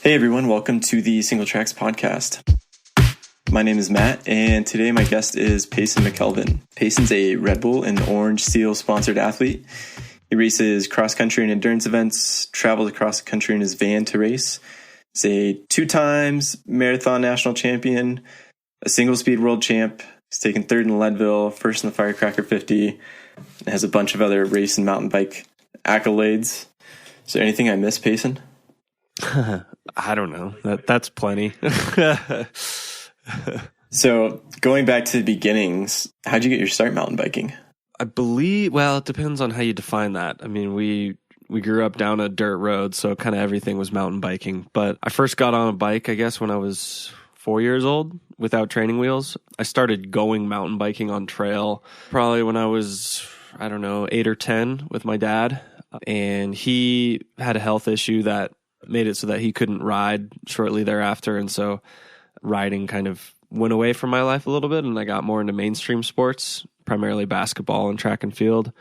Hey everyone, welcome to the Single Tracks podcast. My name is Matt, and today my guest is Payson McElveen. Payson's a Red Bull and Orange Seal sponsored athlete. He races cross-country and endurance events, travels across the country in his van to race. He's a 2 times marathon national champion, a single-speed world champ. He's taken 3rd in Leadville, 1st in the Firecracker 50, and has a bunch of other race and mountain bike accolades. Is there anything I missed, Payson? I don't know. That's plenty. So going back to the beginnings, how'd you get your start mountain biking? I believe, well, it depends on how you define that. I mean, we grew up down a dirt road, so kind of everything was mountain biking. But I first got on a bike, I guess, when I was 4 years old without training wheels. I started going mountain biking on trail probably when I was, 8 or 10 with my dad. And he had a health issue that made it so that he couldn't ride shortly thereafter. And so riding kind of went away from my life a little bit, and I got more into mainstream sports, primarily basketball and track and field.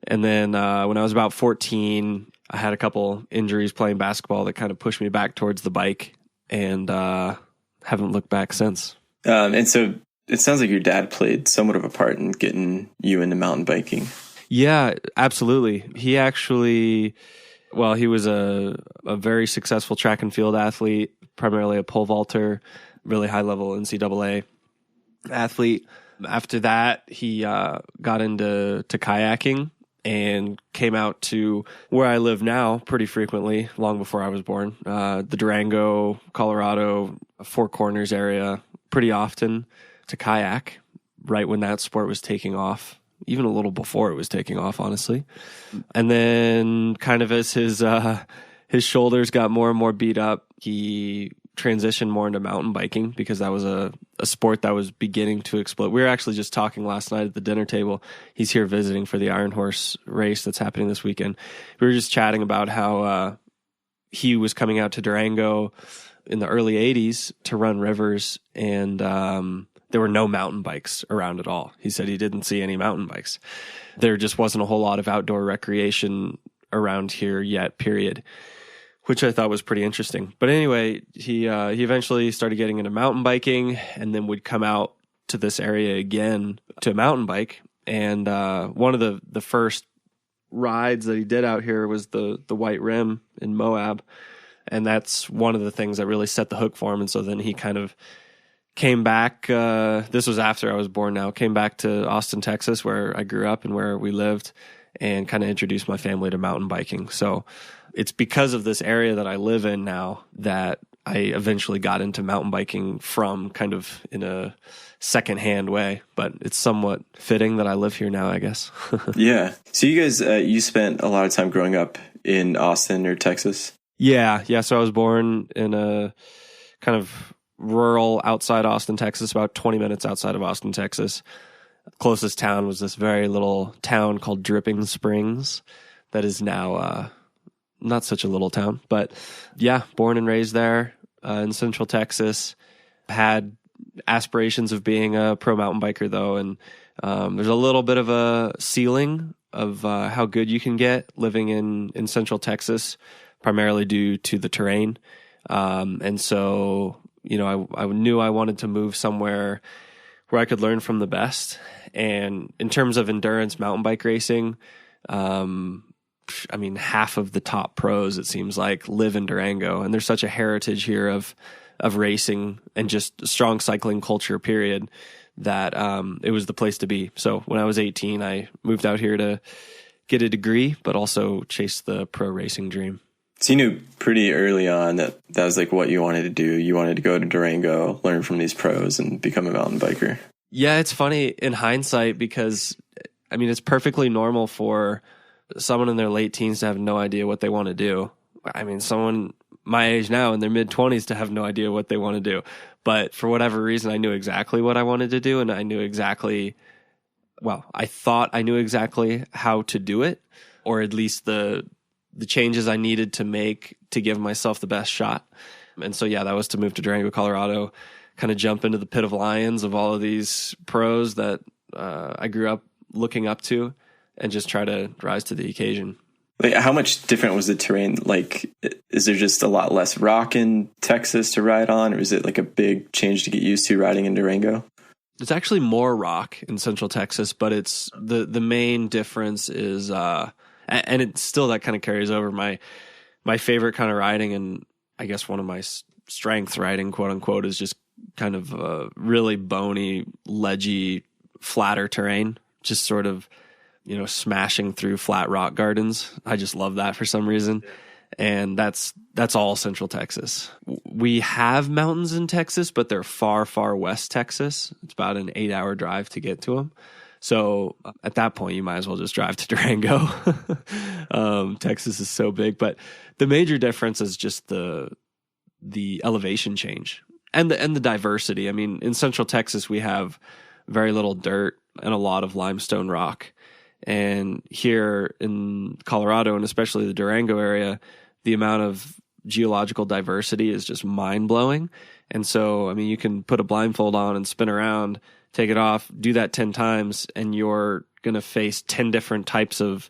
And then when I was about 14, I had a couple injuries playing basketball that kind of pushed me back towards the bike, and haven't looked back since. And so it sounds like your dad played somewhat of a part in getting you into mountain biking. Yeah, absolutely. He actually... Well, he was a very successful track and field athlete, primarily a pole vaulter, really high-level NCAA athlete. After that, he got into kayaking and came out to where I live now pretty frequently, long before I was born, the Durango, Colorado, Four Corners area, pretty often to kayak, right when that sport was taking off. Even a little before it was taking off, honestly. And then kind of as his shoulders got more and more beat up, he transitioned more into mountain biking because that was a sport that was beginning to explode. We were actually just talking last night at the dinner table. He's here visiting for the Iron Horse race that's happening this weekend. We were just chatting about how he was coming out to Durango in the early 80s to run rivers, and there were no mountain bikes around at all. He said he didn't see any mountain bikes. There just wasn't a whole lot of outdoor recreation around here yet, period, which I thought was pretty interesting. But anyway, he eventually started getting into mountain biking, and then would come out to this area again to mountain bike. And one of the first rides that he did out here was the White Rim in Moab. And that's one of the things that really set the hook for him. And so then he kind of came back, this was after I was born now, came back to Austin, Texas, where I grew up and where we lived, and kind of introduced my family to mountain biking. So it's because of this area that I live in now that I eventually got into mountain biking from kind of in a secondhand way, but it's somewhat fitting that I live here now, I guess. Yeah. So you guys, you spent a lot of time growing up in Austin or Texas? Yeah. So I was born in a kind of rural outside Austin, Texas, about 20 minutes outside of Austin, Texas. The closest town was this very little town called Dripping Springs that is now not such a little town. But yeah, born and raised there in Central Texas. Had aspirations of being a pro mountain biker, though, and there's a little bit of a ceiling of how good you can get living in Central Texas, primarily due to the terrain. And so... I knew I wanted to move somewhere where I could learn from the best. And in terms of endurance mountain bike racing, half of the top pros, it seems like, live in Durango. And there's such a heritage here of racing and just strong cycling culture, period, that it was the place to be. So when I was 18, I moved out here to get a degree, but also chase the pro racing dream. So you knew pretty early on that was like what you wanted to do. You wanted to go to Durango, learn from these pros, and become a mountain biker. Yeah, it's funny in hindsight because, it's perfectly normal for someone in their late teens to have no idea what they want to do. Someone my age now in their mid-20s to have no idea what they want to do. But for whatever reason, I knew exactly what I wanted to do, and I knew exactly, I thought I knew exactly how to do it, or at least the changes I needed to make to give myself the best shot. And so, yeah, that was to move to Durango, Colorado, kind of jump into the pit of lions of all of these pros that I grew up looking up to, and just try to rise to the occasion. Like, how much different was the terrain? Like, is there just a lot less rock in Texas to ride on, or is it like a big change to get used to riding in Durango? It's actually more rock in Central Texas, but it's the main difference is, and it's still that kind of carries over. My favorite kind of riding, and I guess one of my strengths riding, quote unquote, is just kind of really bony, ledgy, flatter terrain, just sort of, smashing through flat rock gardens. I just love that for some reason. And that's all Central Texas. We have mountains in Texas, but they're far, far west Texas. It's about an 8-hour drive to get to them. So at that point, you might as well just drive to Durango. Texas is so big, but the major difference is just the elevation change and the diversity. I mean, in Central Texas, we have very little dirt and a lot of limestone rock. And here in Colorado, and especially the Durango area, the amount of geological diversity is just mind-blowing. And so, I mean, you can put a blindfold on and spin around, take it off, do that 10 times, and you're going to face 10 different types of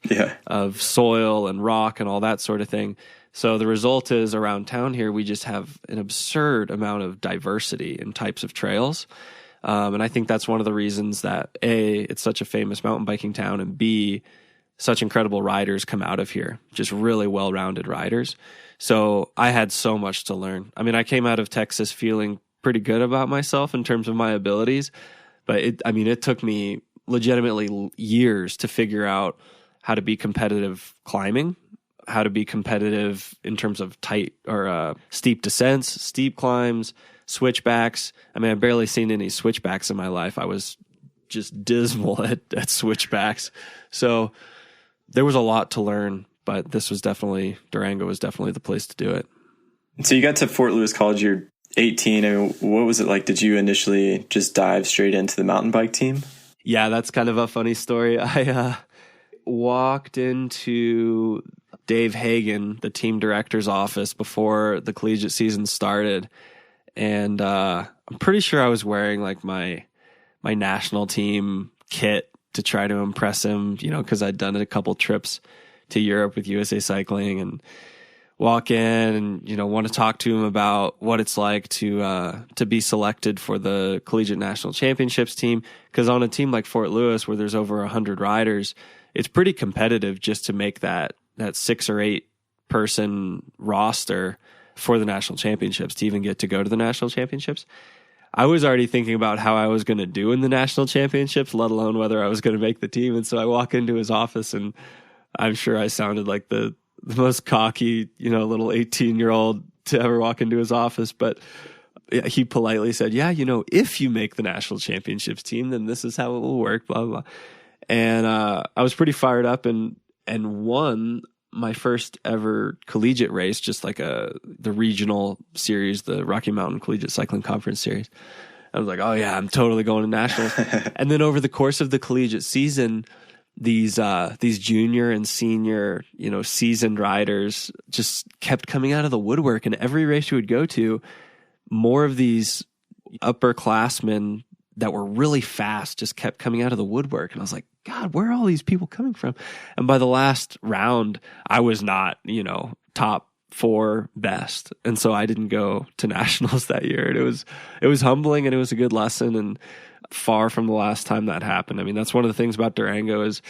soil and rock and all that sort of thing. So the result is, around town here, we just have an absurd amount of diversity in types of trails. And I think that's one of the reasons that A, it's such a famous mountain biking town, and B, such incredible riders come out of here, just really well-rounded riders. So I had so much to learn. I mean, I came out of Texas feeling pretty good about myself in terms of my abilities, but it took me legitimately years to figure out how to be competitive climbing, how to be competitive in terms of tight or steep descents, steep climbs, switchbacks. I mean, I've barely seen any switchbacks in my life. I was just dismal at switchbacks. So there was a lot to learn, but Durango was definitely the place to do it. So you got to Fort Lewis College, you're 18. I mean, what was it like? Did you initially just dive straight into the mountain bike team? Yeah, that's kind of a funny story. I walked into Dave Hagen, the team director's office, before the collegiate season started. And I'm pretty sure I was wearing like my national team kit to try to impress him, because I'd done a couple trips to Europe with USA Cycling, and walk in and, want to talk to him about what it's like to be selected for the collegiate national championships team. Because on a team like Fort Lewis, where there's over 100 riders, it's pretty competitive just to make that 6 or 8 person roster for the national championships, to even get to go to the national championships. I was already thinking about how I was going to do in the national championships, let alone whether I was going to make the team. And so I walk into his office, and I'm sure I sounded like the most cocky, little 18-year-old to ever walk into his office. But he politely said, yeah, if you make the national championships team, then this is how it will work, blah, blah, blah. And I was pretty fired up and won my first ever collegiate race, just like the regional series, the Rocky Mountain Collegiate Cycling Conference series. I was like, oh yeah, I'm totally going to nationals. And then over the course of the collegiate season, these junior and senior, seasoned riders just kept coming out of the woodwork. And every race you would go to, more of these upperclassmen that were really fast just kept coming out of the woodwork. And I was like, God, where are all these people coming from? And by the last round, I was not, top 4 best. And so I didn't go to nationals that year. And it was humbling, and it was a good lesson, and far from the last time that happened. I mean, that's one of the things about Durango is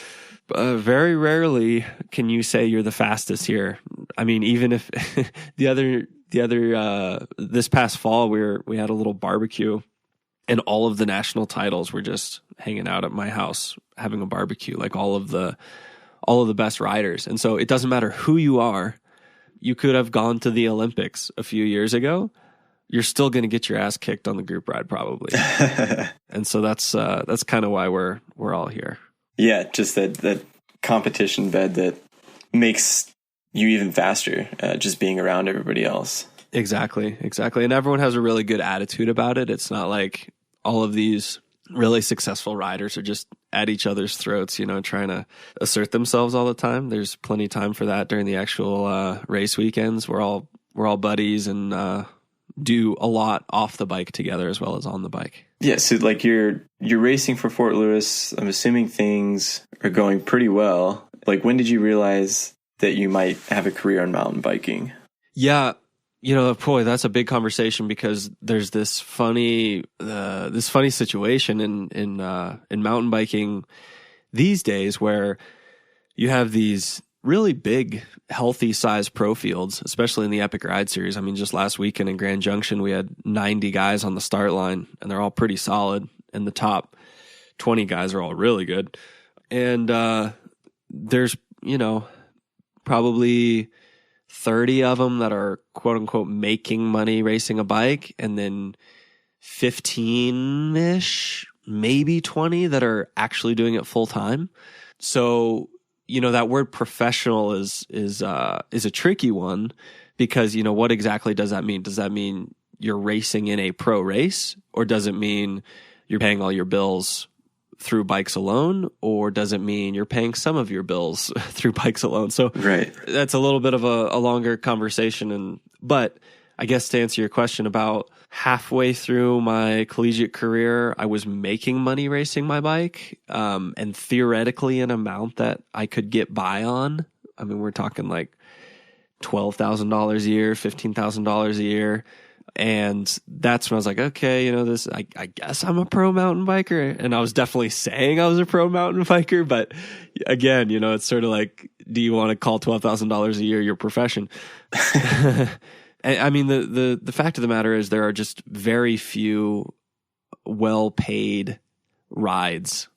very rarely can you say you're the fastest here. I mean, even if this past fall, we had a little barbecue, and all of the national titles were just hanging out at my house having a barbecue, like all of the best riders. And so it doesn't matter who you are. You could have gone to the Olympics a few years ago. You're still going to get your ass kicked on the group ride probably. And so that's kind of why we're all here. Yeah, just that competition bed that makes you even faster, just being around everybody else. Exactly. And everyone has a really good attitude about it. It's not like all of these really successful riders are just at each other's throats, trying to assert themselves all the time. There's plenty of time for that during the actual race weekends. We're all buddies and do a lot off the bike together as well as on the bike. Yeah, so like you're racing for Fort Lewis. I'm assuming things are going pretty well. Like, when did you realize that you might have a career in mountain biking? Yeah. Boy, that's a big conversation because there's this funny situation in mountain biking these days where you have these really big, healthy size pro fields, especially in the Epic Ride Series. I mean, just last weekend in Grand Junction, we had 90 guys on the start line, and they're all pretty solid. And the top 20 guys are all really good. And there's, probably 30 of them that are quote unquote making money racing a bike, and then 15-ish, maybe 20 that are actually doing it full time. So, that word professional is a tricky one because, what exactly does that mean? Does that mean you're racing in a pro race, or does it mean you're paying all your bills through bikes alone, or does it mean you're paying some of your bills through bikes alone? So right. That's a little bit of a longer conversation. But I guess to answer your question, about halfway through my collegiate career, I was making money racing my bike, and theoretically an amount that I could get by on. I mean, we're talking like $12,000 a year, $15,000 a year. And that's when I was like, okay, I guess I'm a pro mountain biker. And I was definitely saying I was a pro mountain biker. But again, it's sort of like, do you want to call $12,000 a year your profession? I mean, the fact of the matter is there are just very few well-paid rides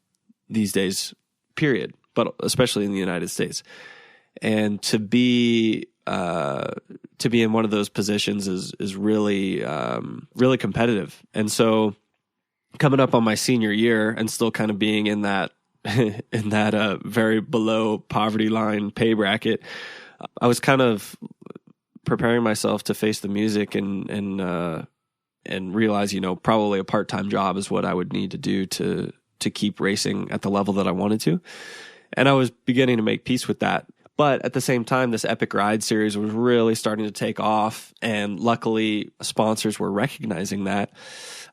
these days, period. But especially in the United States. And to be in one of those positions is really really competitive. And so coming up on my senior year and still kind of being in that very below poverty line pay bracket, I was kind of preparing myself to face the music and realize, probably a part-time job is what I would need to do to keep racing at the level that I wanted to. And I was beginning to make peace with that. But at the same time, this Epic Ride Series was really starting to take off, and luckily sponsors were recognizing that.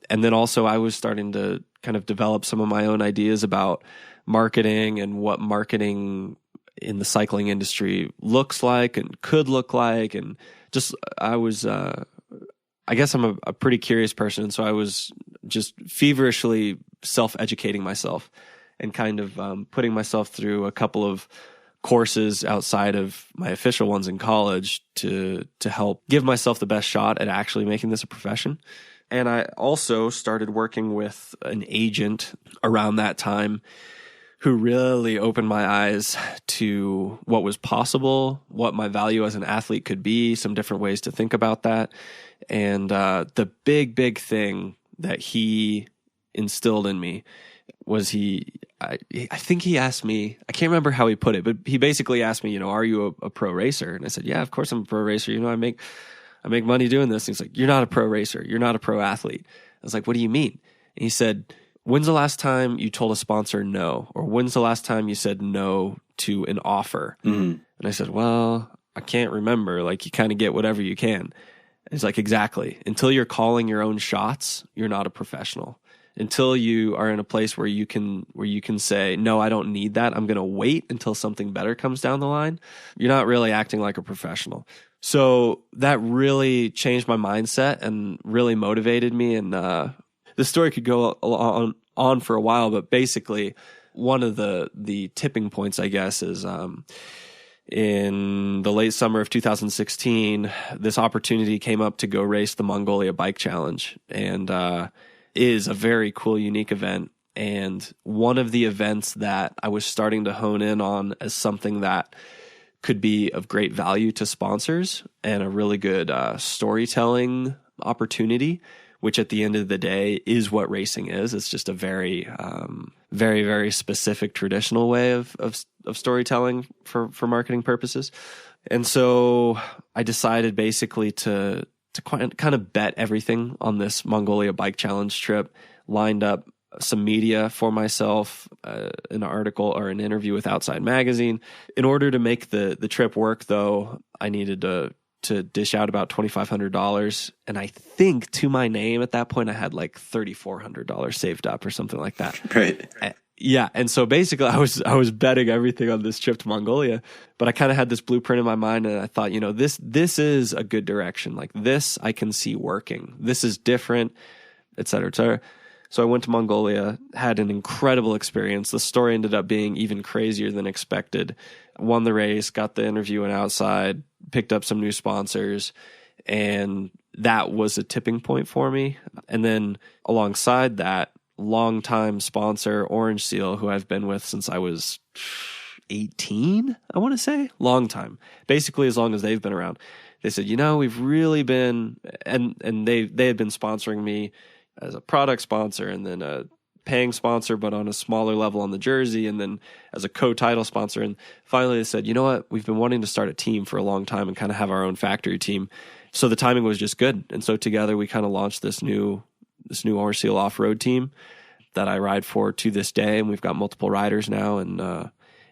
And then also I was starting to kind of develop some of my own ideas about marketing and what marketing in the cycling industry looks like and could look like. And just, I guess I'm a pretty curious person, so I was just feverishly self-educating myself and kind of putting myself through a couple of courses outside of my official ones in college to help give myself the best shot at actually making this a profession. And I also started working with an agent around that time who really opened my eyes to what was possible, what my value as an athlete could be, some different ways to think about that. And the big thing that he instilled in me was I think he asked me, I can't remember how he put it, but he basically asked me, are you a pro racer? And I said, yeah, of course I'm a pro racer. I make money doing this. And he's like, you're not a pro racer. You're not a pro athlete. I was like, what do you mean? And he said, when's the last time you told a sponsor no? Or when's the last time you said no to an offer? Mm-hmm. And I said, well, I can't remember. Like, you kind of get whatever you can. And he's like, exactly. Until you're calling your own shots, you're not a professional. Until you are in a place where you can say, no, I don't need that. I'm going to wait until something better comes down the line. You're not really acting like a professional. So that really changed my mindset and really motivated me. And the story could go on for a while, but basically one of the tipping points, I guess, is in the late summer of 2016, this opportunity came up to go race the Mongolia Bike Challenge. And is a very cool, unique event. And one of the events that I was starting to hone in on as something that could be of great value to sponsors and a really good storytelling opportunity, which at the end of the day is what racing is. It's just a very, very, very specific traditional way of storytelling for marketing purposes. And so I decided basically to kind of bet everything on this Mongolia Bike Challenge trip, lined up some media for myself, an article or an interview with Outside Magazine. In order to make the trip work, though, I needed to dish out about $2,500. And I think to my name at that point, I had like $3,400 saved up or something like that. Right. Yeah, and so basically I was betting everything on this trip to Mongolia, but I kind of had this blueprint in my mind, and I thought, this is a good direction. Like this I can see working. This is different, et cetera, et cetera. So I went to Mongolia, had an incredible experience. The story ended up being even crazier than expected. Won the race, got the interview and outside, picked up some new sponsors, and that was a tipping point for me. And then alongside that, longtime sponsor Orange Seal, who I've been with since I was 18, I want to say, long time, basically as long as they've been around. They said, we've really been, and they had been sponsoring me as a product sponsor, and then a paying sponsor, but on a smaller level on the jersey, and then as a co-title sponsor. And finally they said, you know what, we've been wanting to start a team for a long time and kind of have our own factory team. So the timing was just good. And so together we kind of launched this new Orange Seal off-road team that I ride for to this day. And we've got multiple riders now, and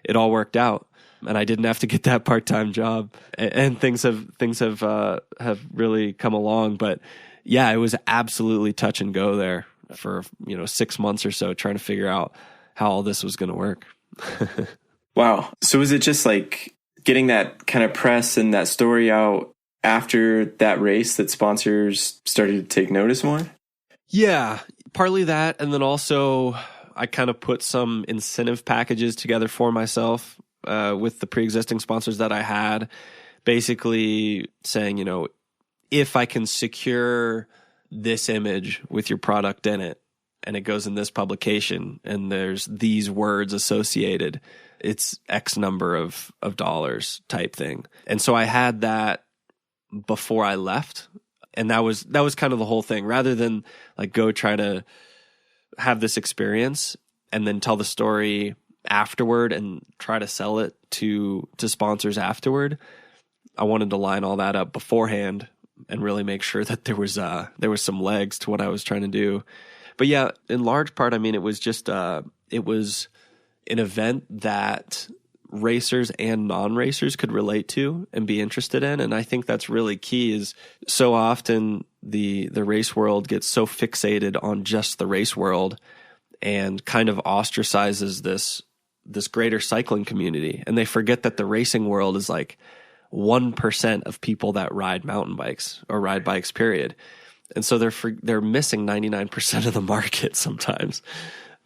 it all worked out. And I didn't have to get that part-time job, and things have really come along. But yeah, it was absolutely touch and go there for 6 months or so, trying to figure out how all this was going to work. Wow. So was it just like getting that kind of press and that story out after that race that sponsors started to take notice more? Yeah, partly that. And then also I kind of put some incentive packages together for myself with the pre-existing sponsors that I had, basically saying, if I can secure this image with your product in it, and it goes in this publication, and there's these words associated, it's X number of dollars type thing. And so I had that before I left. And that was kind of the whole thing. Rather than like go try to have this experience and then tell the story afterward and try to sell it to sponsors afterward, I wanted to line all that up beforehand and really make sure that there was some legs to what I was trying to do. But yeah, in large part, I mean, it was just it was an event that racers and non-racers could relate to and be interested in. And I think that's really key. Is so often the race world gets so fixated on just the race world and kind of ostracizes this greater cycling community. And they forget that the racing world is like 1% of people that ride mountain bikes or ride bikes, period. And so they're missing 99% of the market sometimes.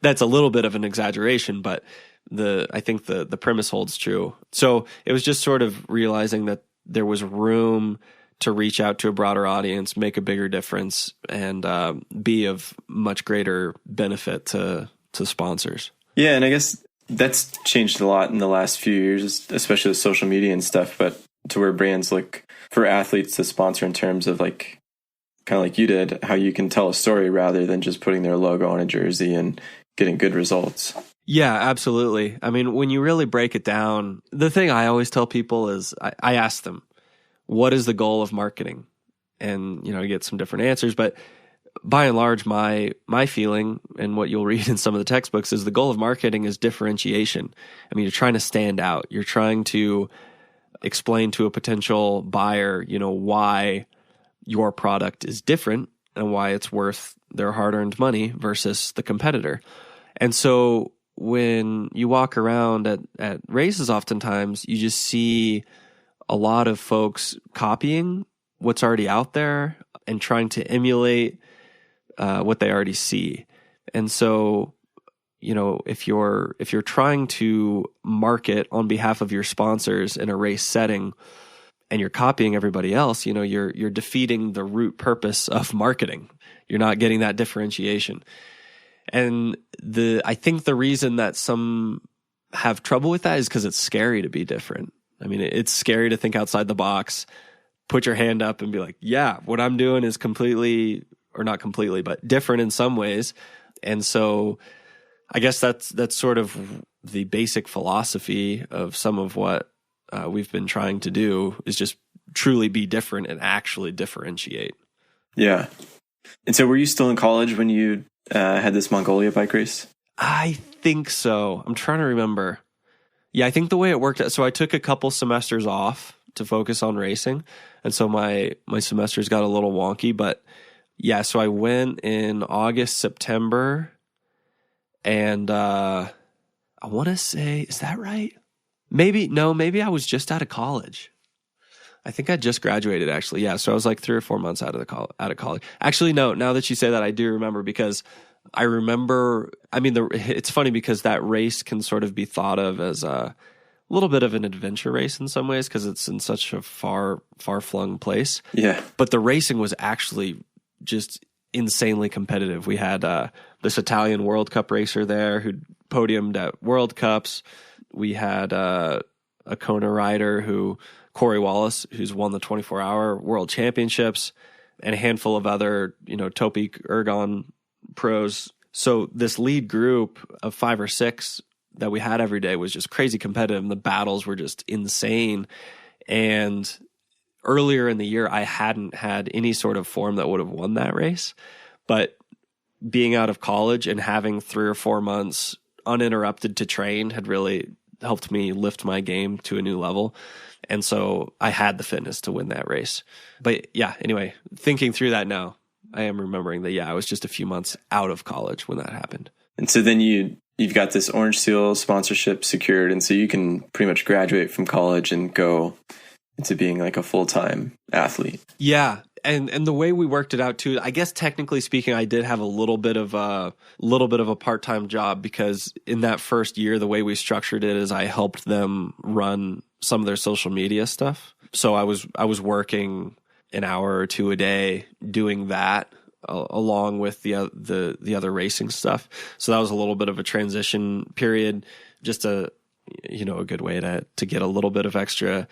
That's a little bit of an exaggeration, but I think the premise holds true. So it was just sort of realizing that there was room to reach out to a broader audience, make a bigger difference, and be of much greater benefit to sponsors. Yeah, and I guess that's changed a lot in the last few years, especially with social media and stuff, but to where brands look for athletes to sponsor in terms of like, kind of like you did, how you can tell a story rather than just putting their logo on a jersey and getting good results. Yeah, absolutely. I mean, when you really break it down, the thing I always tell people is I ask them, what is the goal of marketing? And, I get some different answers, but by and large, my feeling and what you'll read in some of the textbooks is the goal of marketing is differentiation. I mean, you're trying to stand out. You're trying to explain to a potential buyer, why your product is different and why it's worth their hard-earned money versus the competitor. And so when you walk around at races, oftentimes you just see a lot of folks copying what's already out there and trying to emulate what they already see. And so, if you're trying to market on behalf of your sponsors in a race setting and you're copying everybody else, you're defeating the root purpose of marketing. You're not getting that differentiation. And I think the reason that some have trouble with that is because it's scary to be different. I mean, it's scary to think outside the box, put your hand up and be like, yeah, what I'm doing is completely, or not completely, but different in some ways. And so I guess that's sort of the basic philosophy of some of what we've been trying to do, is just truly be different and actually differentiate. Yeah. And so were you still in college when you had this Mongolia bike race? I think so. I'm trying to remember. Yeah, I think the way it worked out, so I took a couple semesters off to focus on racing. And so my semesters got a little wonky, but yeah, so I went in August, September, And I want to say, is that right? Maybe I was just out of college. I think I just graduated, actually. Yeah, so I was like 3 or 4 months out of college. Actually, no, now that you say that, I do remember, because I remember, I mean, it's funny because that race can sort of be thought of as a little bit of an adventure race in some ways, because it's in such a far-flung place. Yeah. But the racing was actually just insanely competitive. We had this Italian World Cup racer there who podiumed at World Cups. We had a Kona rider Corey Wallace, who's won the 24-hour World Championships, and a handful of other, Topi Ergon pros. So this lead group of 5 or 6 that we had every day was just crazy competitive, and the battles were just insane. And earlier in the year, I hadn't had any sort of form that would have won that race. But being out of college and having 3 or 4 months uninterrupted to train had really helped me lift my game to a new level. And so I had the fitness to win that race. But yeah, anyway, thinking through that now, I am remembering that, I was just a few months out of college when that happened. And so then you've got this Orange Seal sponsorship secured, and so you can pretty much graduate from college and go into being like a full-time athlete. Yeah. And the way we worked it out too, I guess technically speaking, I did have a little bit of a part-time job, because in that first year, the way we structured it is I helped them run some of their social media stuff. So I was working an hour or 2 a day doing that along with the other racing stuff. So that was a little bit of a transition period, just a good way to get a little bit of extra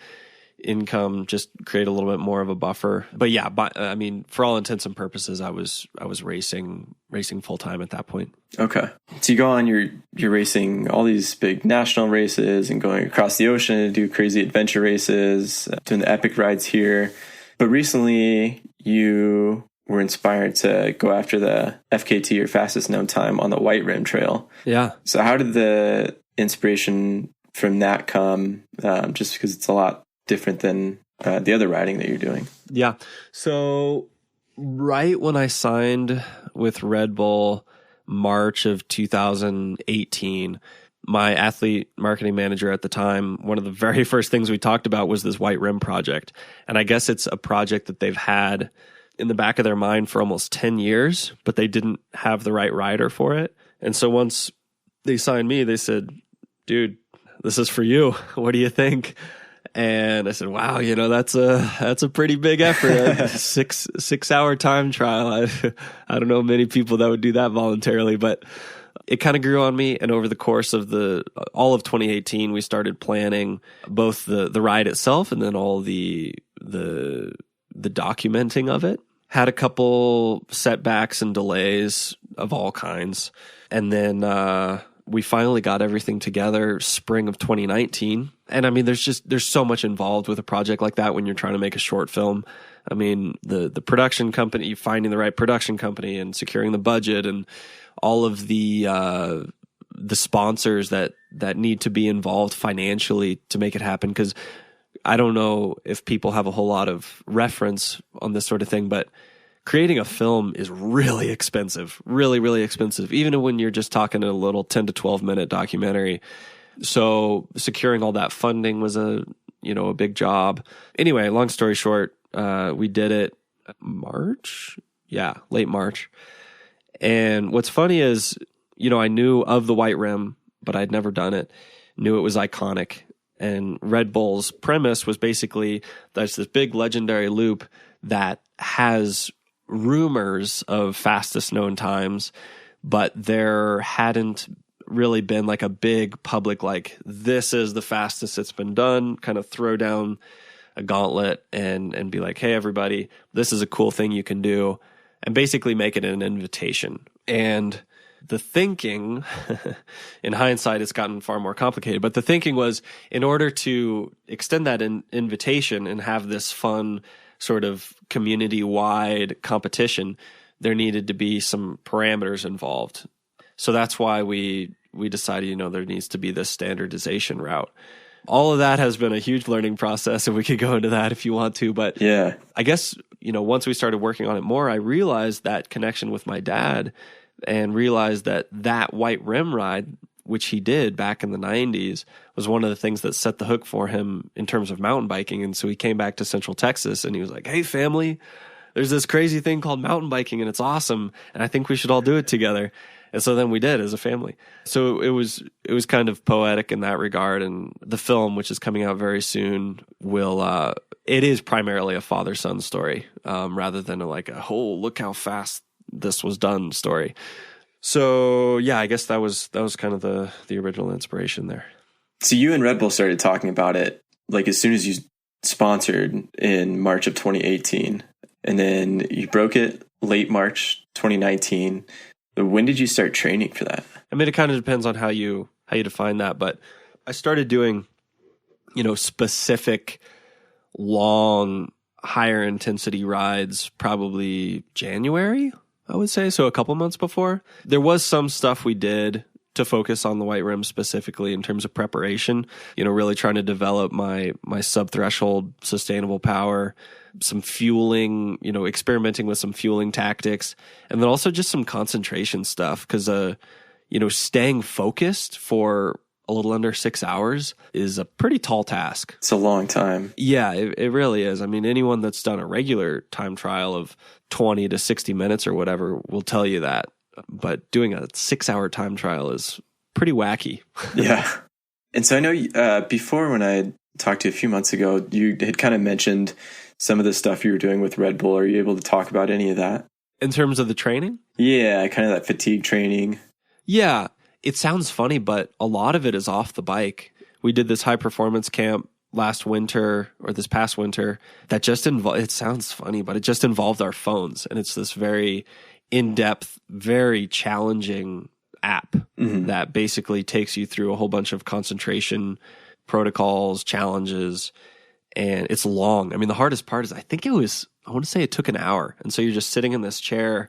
income, just create a little bit more of a buffer. But yeah, I mean, for all intents and purposes, I was racing full time at that point. Okay. So you go on, you're racing all these big national races and going across the ocean to do crazy adventure races, doing the epic rides here. But recently you were inspired to go after the FKT, or fastest known time, on the White Rim Trail. Yeah. So how did the inspiration from that come? Just because it's a lot different than the other riding that you're doing. Yeah. So right when I signed with Red Bull, March of 2018, my athlete marketing manager at the time, one of the very first things we talked about was this White Rim project. And I guess it's a project that they've had in the back of their mind for almost 10 years, but they didn't have the right rider for it. And so once they signed me, they said, dude, this is for you. What do you think? And I said, wow, that's a pretty big effort. A 6-hour time trial. I don't know many people that would do that voluntarily, but it kind of grew on me. And over the course of all of 2018, we started planning both the ride itself and then all the documenting of it. Had a couple setbacks and delays of all kinds. And then we finally got everything together spring of 2019. And I mean, there's so much involved with a project like that when you're trying to make a short film. I mean, the production company, finding the right production company and securing the budget and all of the sponsors that need to be involved financially to make it happen. Because I don't know if people have a whole lot of reference on this sort of thing, but creating a film is really expensive, really, really expensive, even when you're just talking a little 10 to 12 minute documentary. So securing all that funding was a big job. Anyway, long story short, we did it late March. And what's funny is, I knew of the White Rim, but I'd never done it. Knew it was iconic. And Red Bull's premise was basically there's this big legendary loop that has rumors of fastest known times, but there hadn't really been like a big public, like, this is the fastest it's been done, kind of throw down a gauntlet and be like, hey, everybody, this is a cool thing you can do, and basically make it an invitation. And the thinking, in hindsight, it's gotten far more complicated, but the thinking was, in order to extend that invitation and have this fun sort of community-wide competition, there needed to be some parameters involved. So that's why we decided, there needs to be this standardization route. All of that has been a huge learning process, and we could go into that if you want to. But yeah, I guess, once we started working on it more, I realized that connection with my dad and realized that white rim ride, which he did back in the 90s, was one of the things that set the hook for him in terms of mountain biking. And so he came back to Central Texas and he was like, hey, family, there's this crazy thing called mountain biking and it's awesome. And I think we should all do it together. And so then we did as a family. So it was kind of poetic in that regard. And the film, which is coming out very soon, it is primarily a father-son story, rather than look how fast this was done story. So yeah, I guess that was kind of the original inspiration there. So you and Red Bull started talking about it like as soon as you sponsored in March of 2018, and then you broke it late March 2019. When did you start training for that? I mean, it kind of depends on how you define that, but I started doing, specific long, higher intensity rides probably January, I would say. So a couple months before. There was some stuff we did to focus on the white rim specifically in terms of preparation, really trying to develop my sub-threshold sustainable power, some fueling, experimenting with some fueling tactics, and then also just some concentration stuff because, staying focused for a little under 6 hours is a pretty tall task. It's a long time. Yeah, it really is. I mean, anyone that's done a regular time trial of 20 to 60 minutes or whatever will tell you that. But doing a 6-hour time trial is pretty wacky. Yeah. And so I know before when I talked to you a few months ago, you had kind of mentioned some of the stuff you were doing with Red Bull. Are you able to talk about any of that? In terms of the training? Yeah, kind of that fatigue training. Yeah. It sounds funny, but a lot of it is off the bike. We did this high performance camp this past winter that just it sounds funny, but it just involved our phones. And it's this very in-depth, very challenging app that basically takes you through a whole bunch of concentration protocols, challenges, and it's long. I mean, the hardest part is I want to say it took an hour. And so you're just sitting in this chair,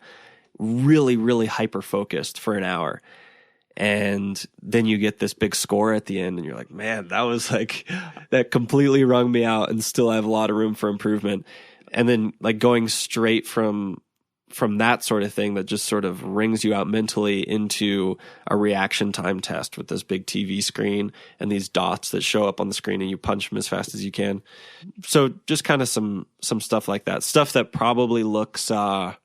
really, really hyper-focused for an hour. And then you get this big score at the end and you're like, man, that completely wrung me out and still I have a lot of room for improvement. And then going straight from that sort of thing that just sort of wrings you out mentally into a reaction time test with this big TV screen and these dots that show up on the screen and you punch them as fast as you can. So just kind of some stuff like that. Stuff that probably looks, somewhat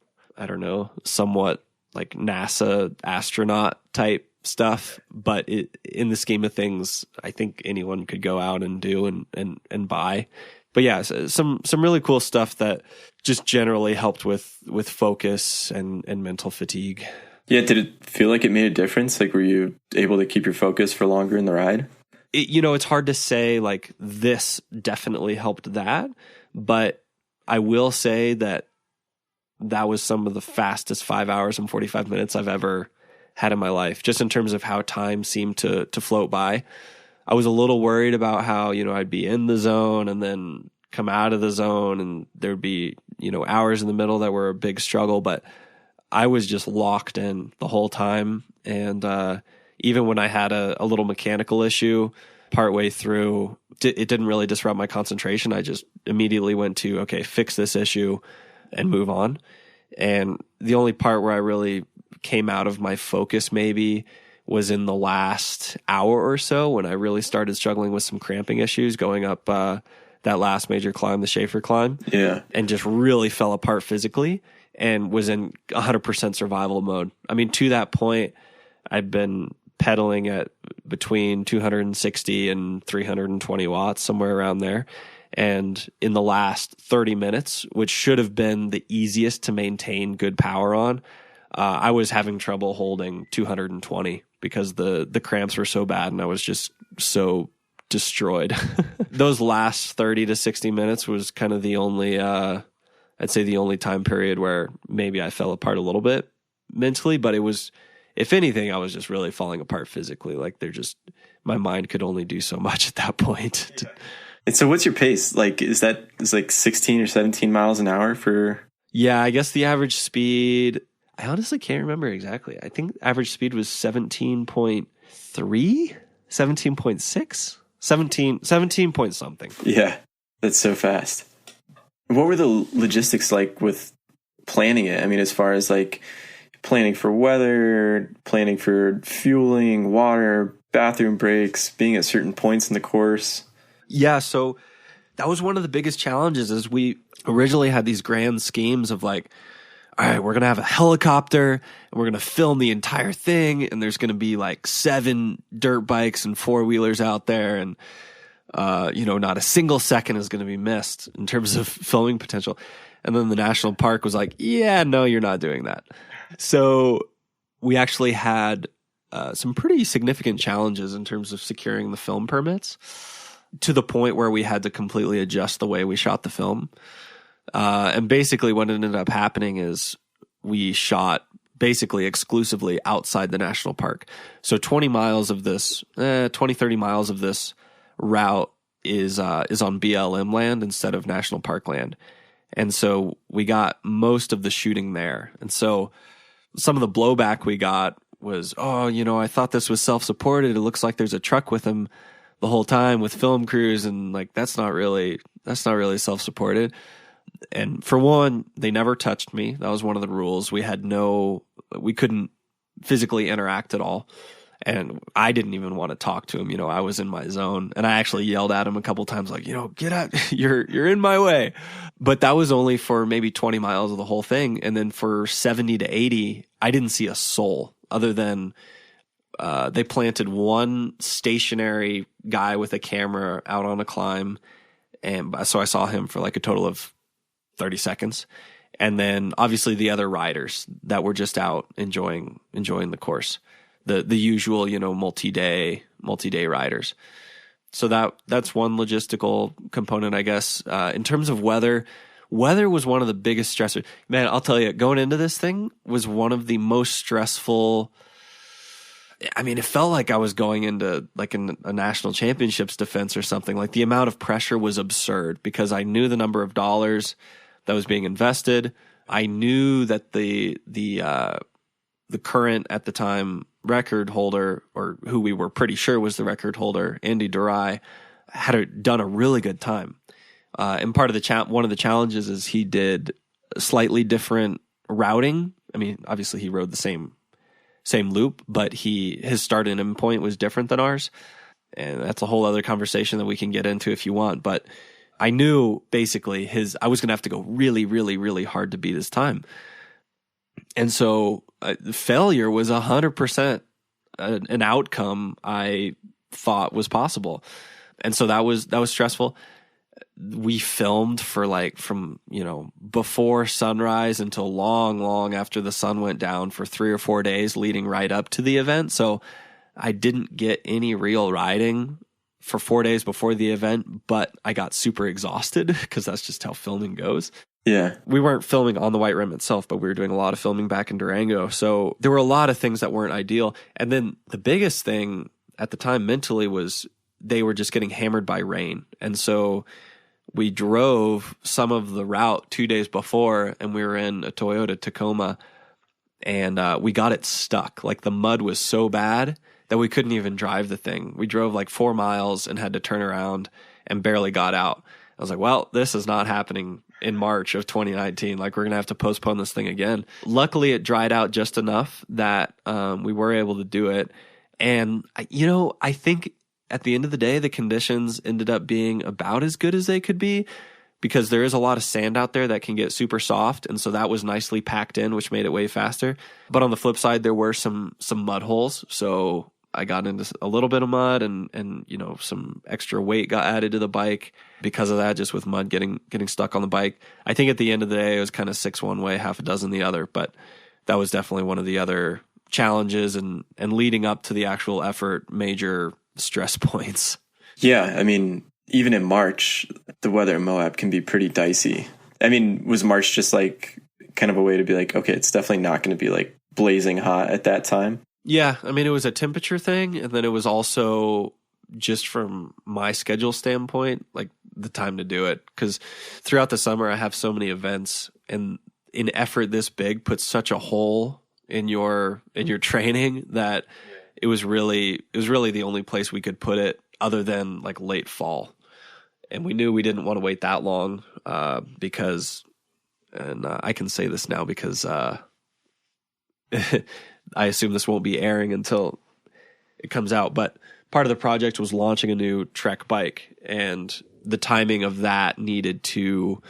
like NASA astronaut type stuff, but in the scheme of things, I think anyone could go out and do and buy. But yeah, some really cool stuff that just generally helped with focus and mental fatigue. Yeah, did it feel like it made a difference? Like, were you able to keep your focus for longer in the ride? It's hard to say like this definitely helped that, but I will say that was some of the fastest 5 hours and 45 minutes I've ever had in my life, just in terms of how time seemed to float by. I was a little worried about how, I'd be in the zone and then come out of the zone and there'd be, hours in the middle that were a big struggle, but I was just locked in the whole time. And even when I had a little mechanical issue partway through, it didn't really disrupt my concentration. I just immediately went to, okay, fix this issue and move on. And the only part where I really came out of my focus maybe was in the last hour or so when I really started struggling with some cramping issues going up that last major climb, the Schaefer climb. Yeah. And just really fell apart physically and was in 100% survival mode. I mean, to that point, I'd been pedaling at between 260 and 320 watts, somewhere around there. And in the last 30 minutes, which should have been the easiest to maintain good power on, I was having trouble holding 220 because the cramps were so bad and I was just so destroyed. Those last 30 to 60 minutes was kind of the only, I'd say the only time period where maybe I fell apart a little bit mentally, but it was, if anything, I was just really falling apart physically. Like my mind could only do so much at that point. Yeah. And so what's your pace? Like, is like 16 or 17 miles an hour for? Yeah, I guess the average speed, I honestly can't remember exactly. I think average speed was 17.3, 17.6, 17 point something. Yeah, that's so fast. What were the logistics like with planning it? I mean, as far as like planning for weather, planning for fueling, water, bathroom breaks, being at certain points in the course? Yeah, so that was one of the biggest challenges. Is we originally had these grand schemes of like, all right, we're going to have a helicopter and we're going to film the entire thing. And there's going to be like 7 dirt bikes and 4-wheelers out there. And, not a single second is going to be missed in terms of filming potential. And then the national park was like, yeah, no, you're not doing that. So we actually had some pretty significant challenges in terms of securing the film permits, to the point where we had to completely adjust the way we shot the film. And basically what ended up happening is we shot basically exclusively outside the national park. So 30 miles of this route is on BLM land instead of national park land. And so we got most of the shooting there. And so some of the blowback we got was, I thought this was self-supported. It looks like there's a truck with him the whole time with film crews, and like that's not really self-supported. And for one, they never touched me. That was one of the rules. We couldn't physically interact at all. And I didn't even want to talk to him. I was in my zone, and I actually yelled at him a couple times, like, get out, you're in my way. But that was only for maybe 20 miles of the whole thing. And then for 70 to 80, I didn't see a soul other than they planted one stationary guy with a camera out on a climb. And so I saw him for like a total of 30 seconds. And then obviously the other riders that were just out enjoying the course, the usual, multi-day riders. So that's one logistical component, I guess. In terms of weather was one of the biggest stressors. Man, I'll tell you, going into this thing was one of the most stressful. I mean, it felt like I was going into like a national championships defense or something. Like the amount of pressure was absurd because I knew the number of dollars that was being invested. I knew that the current at the time record holder, or who we were pretty sure was the record holder, Andy Durai, had done a really good time. And part of one of the challenges is he did slightly different routing. I mean, obviously he rode the same loop, but his start and end point was different than ours. And that's a whole other conversation that we can get into if you want. But I knew basically I was going to have to go really, really, really hard to beat his time. And so failure was 100% an outcome I thought was possible. And so that was stressful. We filmed for from before sunrise until long after the sun went down for 3 or 4 days leading right up to the event. So I didn't get any real riding for 4 days before the event, but I got super exhausted because that's just how filming goes. Yeah. We weren't filming on the White Rim itself, but we were doing a lot of filming back in Durango. So there were a lot of things that weren't ideal. And then the biggest thing at the time mentally was they were just getting hammered by rain. And so we drove some of the route 2 days before, and we were in a Toyota Tacoma, and we got it stuck. Like the mud was so bad that we couldn't even drive the thing. We drove like 4 miles and had to turn around and barely got out. I was like, well, this is not happening in March of 2019. Like, we're going to have to postpone this thing again. Luckily, it dried out just enough that we were able to do it. And, I think at the end of the day, the conditions ended up being about as good as they could be because there is a lot of sand out there that can get super soft. And so that was nicely packed in, which made it way faster. But on the flip side, there were some mud holes. So I got into a little bit of mud and some extra weight got added to the bike because of that, just with mud getting stuck on the bike. I think at the end of the day, it was kind of 6 one way, half a dozen the other, but that was definitely one of the other challenges and leading up to the actual effort, major stress points. Yeah. I mean, even in March, the weather in Moab can be pretty dicey. I mean, was March just like kind of a way to be like, okay, it's definitely not going to be like blazing hot at that time? Yeah, I mean, it was a temperature thing, and then it was also just from my schedule standpoint, like the time to do it. Because throughout the summer, I have so many events, and an effort this big puts such a hole in your training that it was really the only place we could put it other than like late fall. And we knew we didn't want to wait that long because, and I can say this now because I assume this won't be airing until it comes out, but part of the project was launching a new Trek bike, and the timing of that needed to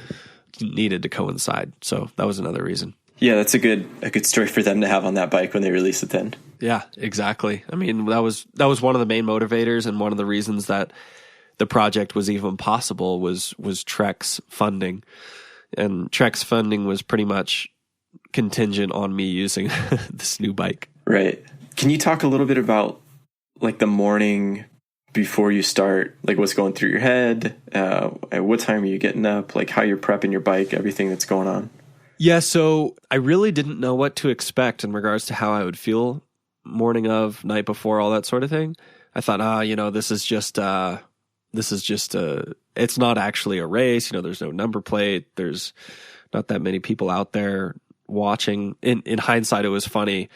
coincide. So that was another reason. Yeah, that's a good story for them to have on that bike when they release it then. Yeah, exactly. I mean, that was one of the main motivators, and one of the reasons that the project was even possible was Trek's funding. And Trek's funding was pretty much contingent on me using this new bike. Right. Can you talk a little bit about like the morning before you start, like what's going through your head? At what time are you getting up? Like how you're prepping your bike, everything that's going on? Yeah, so I really didn't know what to expect in regards to how I would feel morning of, night before, all that sort of thing. I thought, this is just it's not actually a race. There's no number plate. There's not that many people out there watching. In hindsight, it was funny.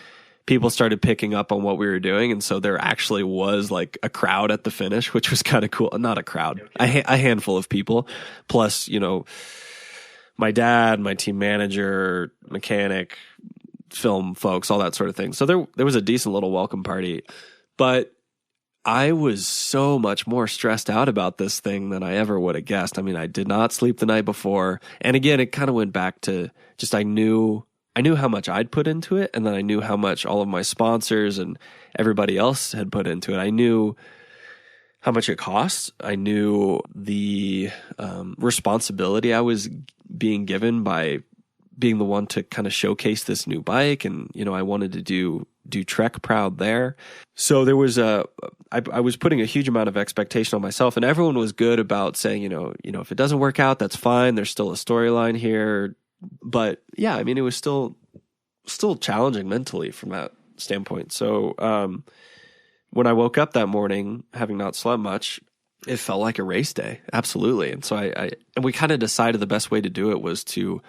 People started picking up on what we were doing, and so there actually was like a crowd at the finish, which was kind of cool. Not a crowd, a handful of people. Plus, my dad, my team manager, mechanic, film folks, all that sort of thing. So there was a decent little welcome party. But I was so much more stressed out about this thing than I ever would have guessed. I mean, I did not sleep the night before. And again, it kind of went back to just I knew how much I'd put into it, and then I knew how much all of my sponsors and everybody else had put into it. I knew how much it costs. I knew the responsibility I was being given by being the one to kind of showcase this new bike, and I wanted to do Trek proud there. So there was I was putting a huge amount of expectation on myself, and everyone was good about saying, if it doesn't work out, that's fine. There's still a storyline here. But yeah, I mean, it was still challenging mentally from that standpoint. So when I woke up that morning, having not slept much, it felt like a race day. Absolutely. And so and we kind of decided the best way to do it was to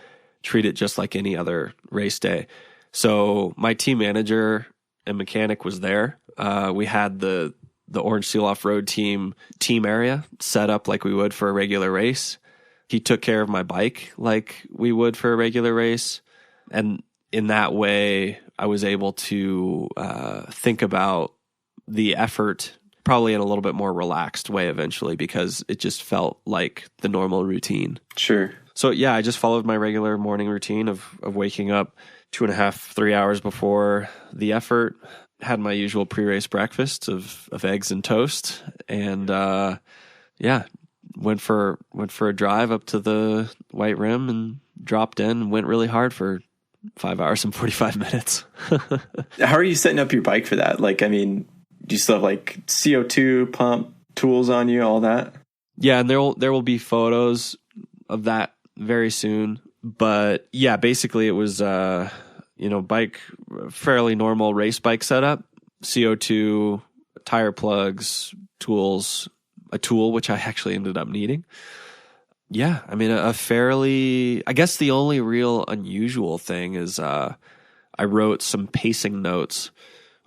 treat it just like any other race day. So my team manager and mechanic was there. We had the Orange Seal Off-Road team area set up like we would for a regular race. He took care of my bike like we would for a regular race. And in that way, I was able to think about the effort probably in a little bit more relaxed way eventually, because it just felt like the normal routine. Sure. So yeah, I just followed my regular morning routine of waking up 2.5, 3 hours before the effort, had my usual pre-race breakfast of eggs and toast, and went for a drive up to the White Rim and dropped in and went really hard for 5 hours and 45 minutes. How are you setting up your bike for that? Like, I mean, do you still have like CO2 pump tools on you, all that? Yeah, and there will be photos of that very soon. But yeah, basically it was bike, fairly normal race bike setup, CO2, tire plugs, tools, a tool which I actually ended up needing. Yeah, I mean a fairly, I guess the only real unusual thing is I wrote some pacing notes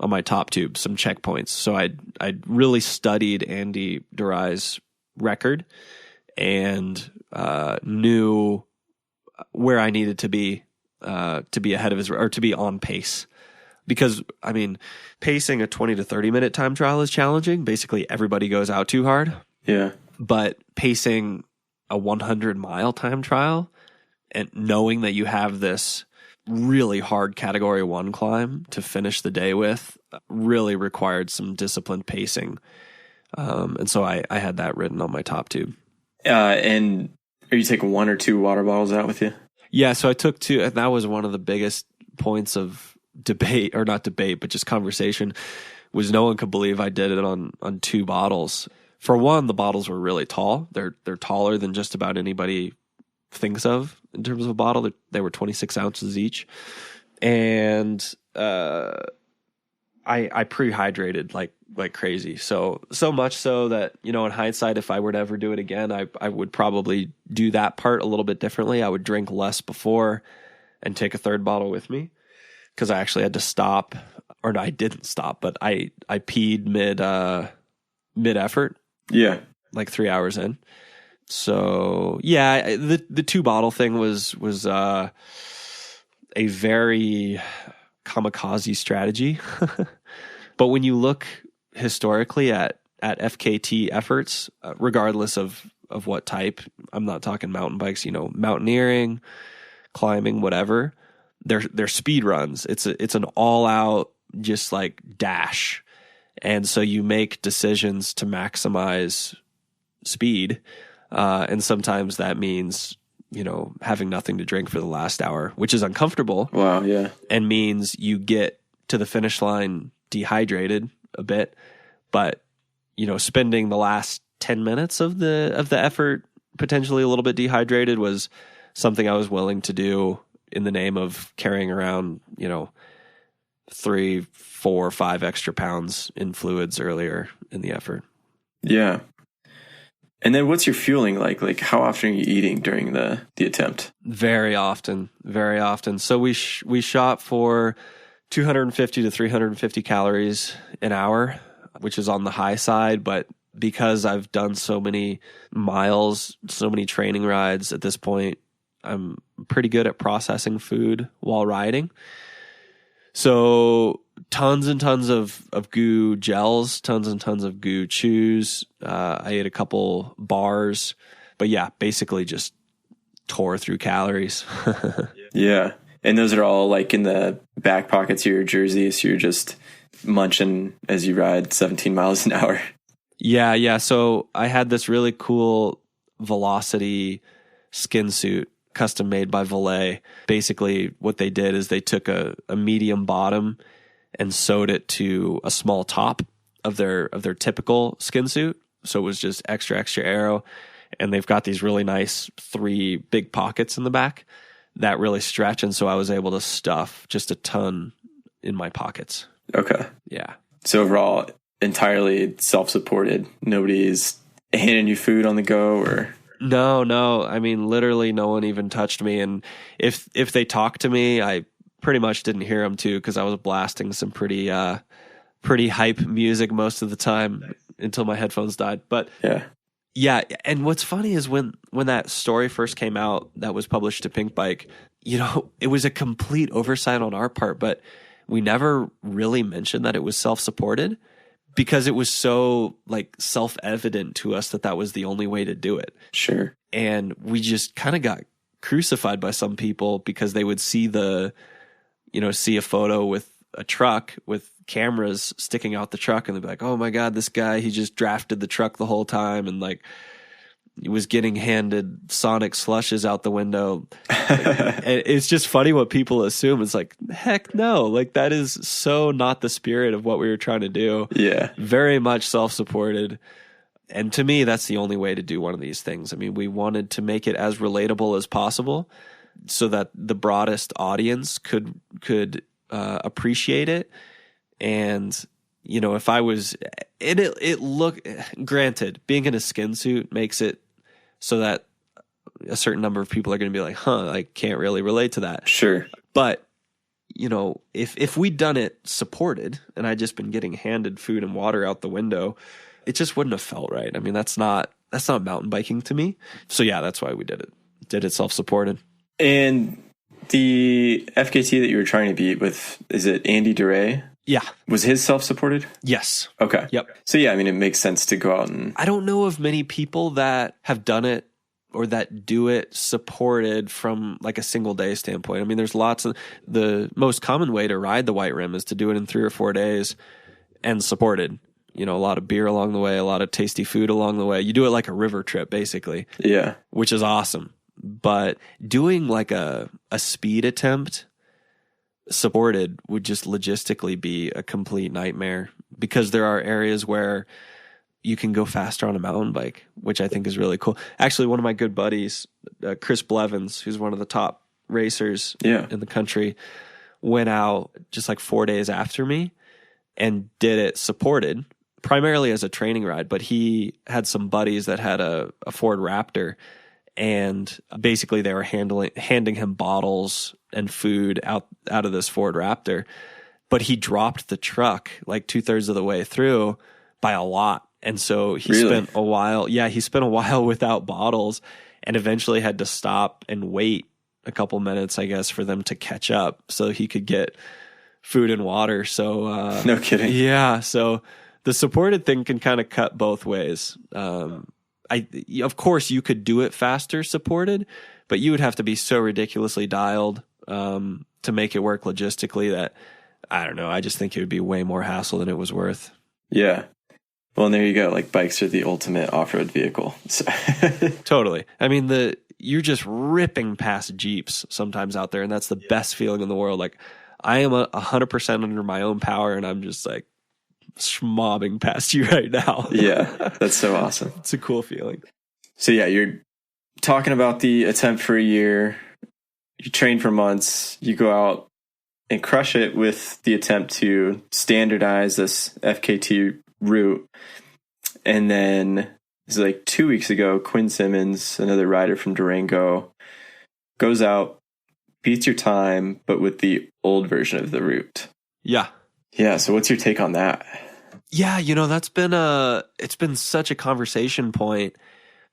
on my top tube, some checkpoints. So I'd really studied Andy Durai's record and knew where I needed to be ahead of his, or to be on pace. Because, I mean, pacing a 20 to 30 minute time trial is challenging. Basically, everybody goes out too hard. Yeah. But pacing a 100-mile time trial and knowing that you have this really hard Category 1 climb to finish the day with really required some disciplined pacing. And so I had that written on my top tube. And are you taking 1 or 2 water bottles out with you? Yeah, so I took 2, and that was one of the biggest points of debate, or not debate, but just conversation, was no one could believe I did it on 2 bottles. For one, the bottles were really tall. They're taller than just about anybody thinks of in terms of a bottle. They were 26 ounces each. And I pre-hydrated like crazy. So much so that, in hindsight, if I were to ever do it again, I would probably do that part a little bit differently. I would drink less before and take a 3rd bottle with me, because I actually had to stop, or no, I didn't stop, but I peed mid effort. Yeah. Like 3 hours in. So yeah, the 2 bottle thing was a very kamikaze strategy. But when you look historically at FKT efforts, regardless of what type, I'm not talking mountain bikes, mountaineering, climbing, whatever, they're speed runs. It's an all out, just like dash. And so you make decisions to maximize speed. And sometimes that means, having nothing to drink for the last hour, which is uncomfortable. Wow. Yeah. And means you get to the finish line dehydrated a bit, but, spending the last 10 minutes of the effort potentially a little bit dehydrated was something I was willing to do in the name of carrying around, 3, 4, 5 extra pounds in fluids earlier in the effort. Yeah. And then what's your fueling like? Like, how often are you eating during the attempt? Very often, very often. So we shot for 250 to 350 calories an hour, which is on the high side, but because I've done so many miles, so many training rides at this point, I'm pretty good at processing food while riding. So tons and tons of goo gels, tons and tons of goo chews. I ate a couple bars, but yeah, basically just tore through calories. Yeah. And those are all like in the back pockets of your jersey. So you're just munching as you ride 17 miles an hour. Yeah. So I had this really cool Velocity skin suit, custom made by Valet. Basically what they did is they took a medium bottom and sewed it to a small top of their typical skin suit. So it was just extra aero. And they've got these really nice 3 big pockets in the back that really stretch. And so I was able to stuff just a ton in my pockets. Okay. Yeah. So overall, entirely self-supported. Nobody's handing you food on the go or... No. I mean, literally no one even touched me. And if they talked to me, I pretty much didn't hear them too, because I was blasting some pretty hype music most of the time until my headphones died. But yeah. And what's funny is when that story first came out that was published to Pink Bike, it was a complete oversight on our part, but we never really mentioned that it was self-supported, because it was so like self-evident to us that was the only way to do it. Sure. And we just kind of got crucified by some people because they would see see a photo with a truck with cameras sticking out the truck, and they'd be like, oh my God, this guy, he just drafted the truck the whole time. And like, he was getting handed Sonic slushes out the window. And it's just funny what people assume. It's like, heck no, like that is so not the spirit of what we were trying to do. Yeah. Very much self-supported. And to me, that's the only way to do one of these things. I mean, we wanted to make it as relatable as possible so that the broadest audience could appreciate it. And, if I was, it looked, granted, being in a skin suit makes it so that a certain number of people are going to be like, I can't really relate to that. Sure. But, if we'd done it supported and I'd just been getting handed food and water out the window, it just wouldn't have felt right. I mean, that's not mountain biking to me. So yeah, that's why we did it self-supported. And the FKT that you were trying to beat with, is it Andy DeRay? Yeah. Was his self-supported? Yes. Okay. Yep. So yeah, I mean, it makes sense to go out and... I don't know of many people that have done it or that do it supported from like a single day standpoint. I mean, there's lots of... The most common way to ride the White Rim is to do it in 3 or 4 days and supported. A lot of beer along the way, a lot of tasty food along the way. You do it like a river trip, basically. Yeah. Which is awesome. But doing like a speed attempt supported would just logistically be a complete nightmare, because there are areas where you can go faster on a mountain bike, which I think is really cool. Actually, one of my good buddies, Chris Blevins, who's one of the top racers in the country, went out just like 4 days after me and did it supported, primarily as a training ride. But he had some buddies that had a Ford Raptor, and basically they were handing him bottles and food out of this Ford Raptor. But he dropped the truck like 2/3 of the way through by a lot. And so he spent a while without bottles, and eventually had to stop and wait a couple minutes, I guess, for them to catch up so he could get food and water. So no kidding. Yeah, so the supported thing can kind of cut both ways. Of course, you could do it faster supported, but you would have to be so ridiculously dialed to make it work logistically that, I don't know, I just think it would be way more hassle than it was worth. Yeah. Well, and there you go. Like, bikes are the ultimate off-road vehicle. So Totally. I mean, you're just ripping past Jeeps sometimes out there, and that's the best feeling in the world. Like, I am 100% under my own power, and I'm just like schmobbing past you right now. Yeah, that's so awesome. It's a cool feeling. So yeah, you're talking about the attempt for a year. You train for months. You go out and crush it with the attempt to standardize this FKT route. And then it's like 2 weeks ago, Quinn Simmons, another rider from Durango, goes out, beats your time, but with the old version of the route. Yeah. Yeah. So what's your take on that? Yeah, that's been it's been such a conversation point.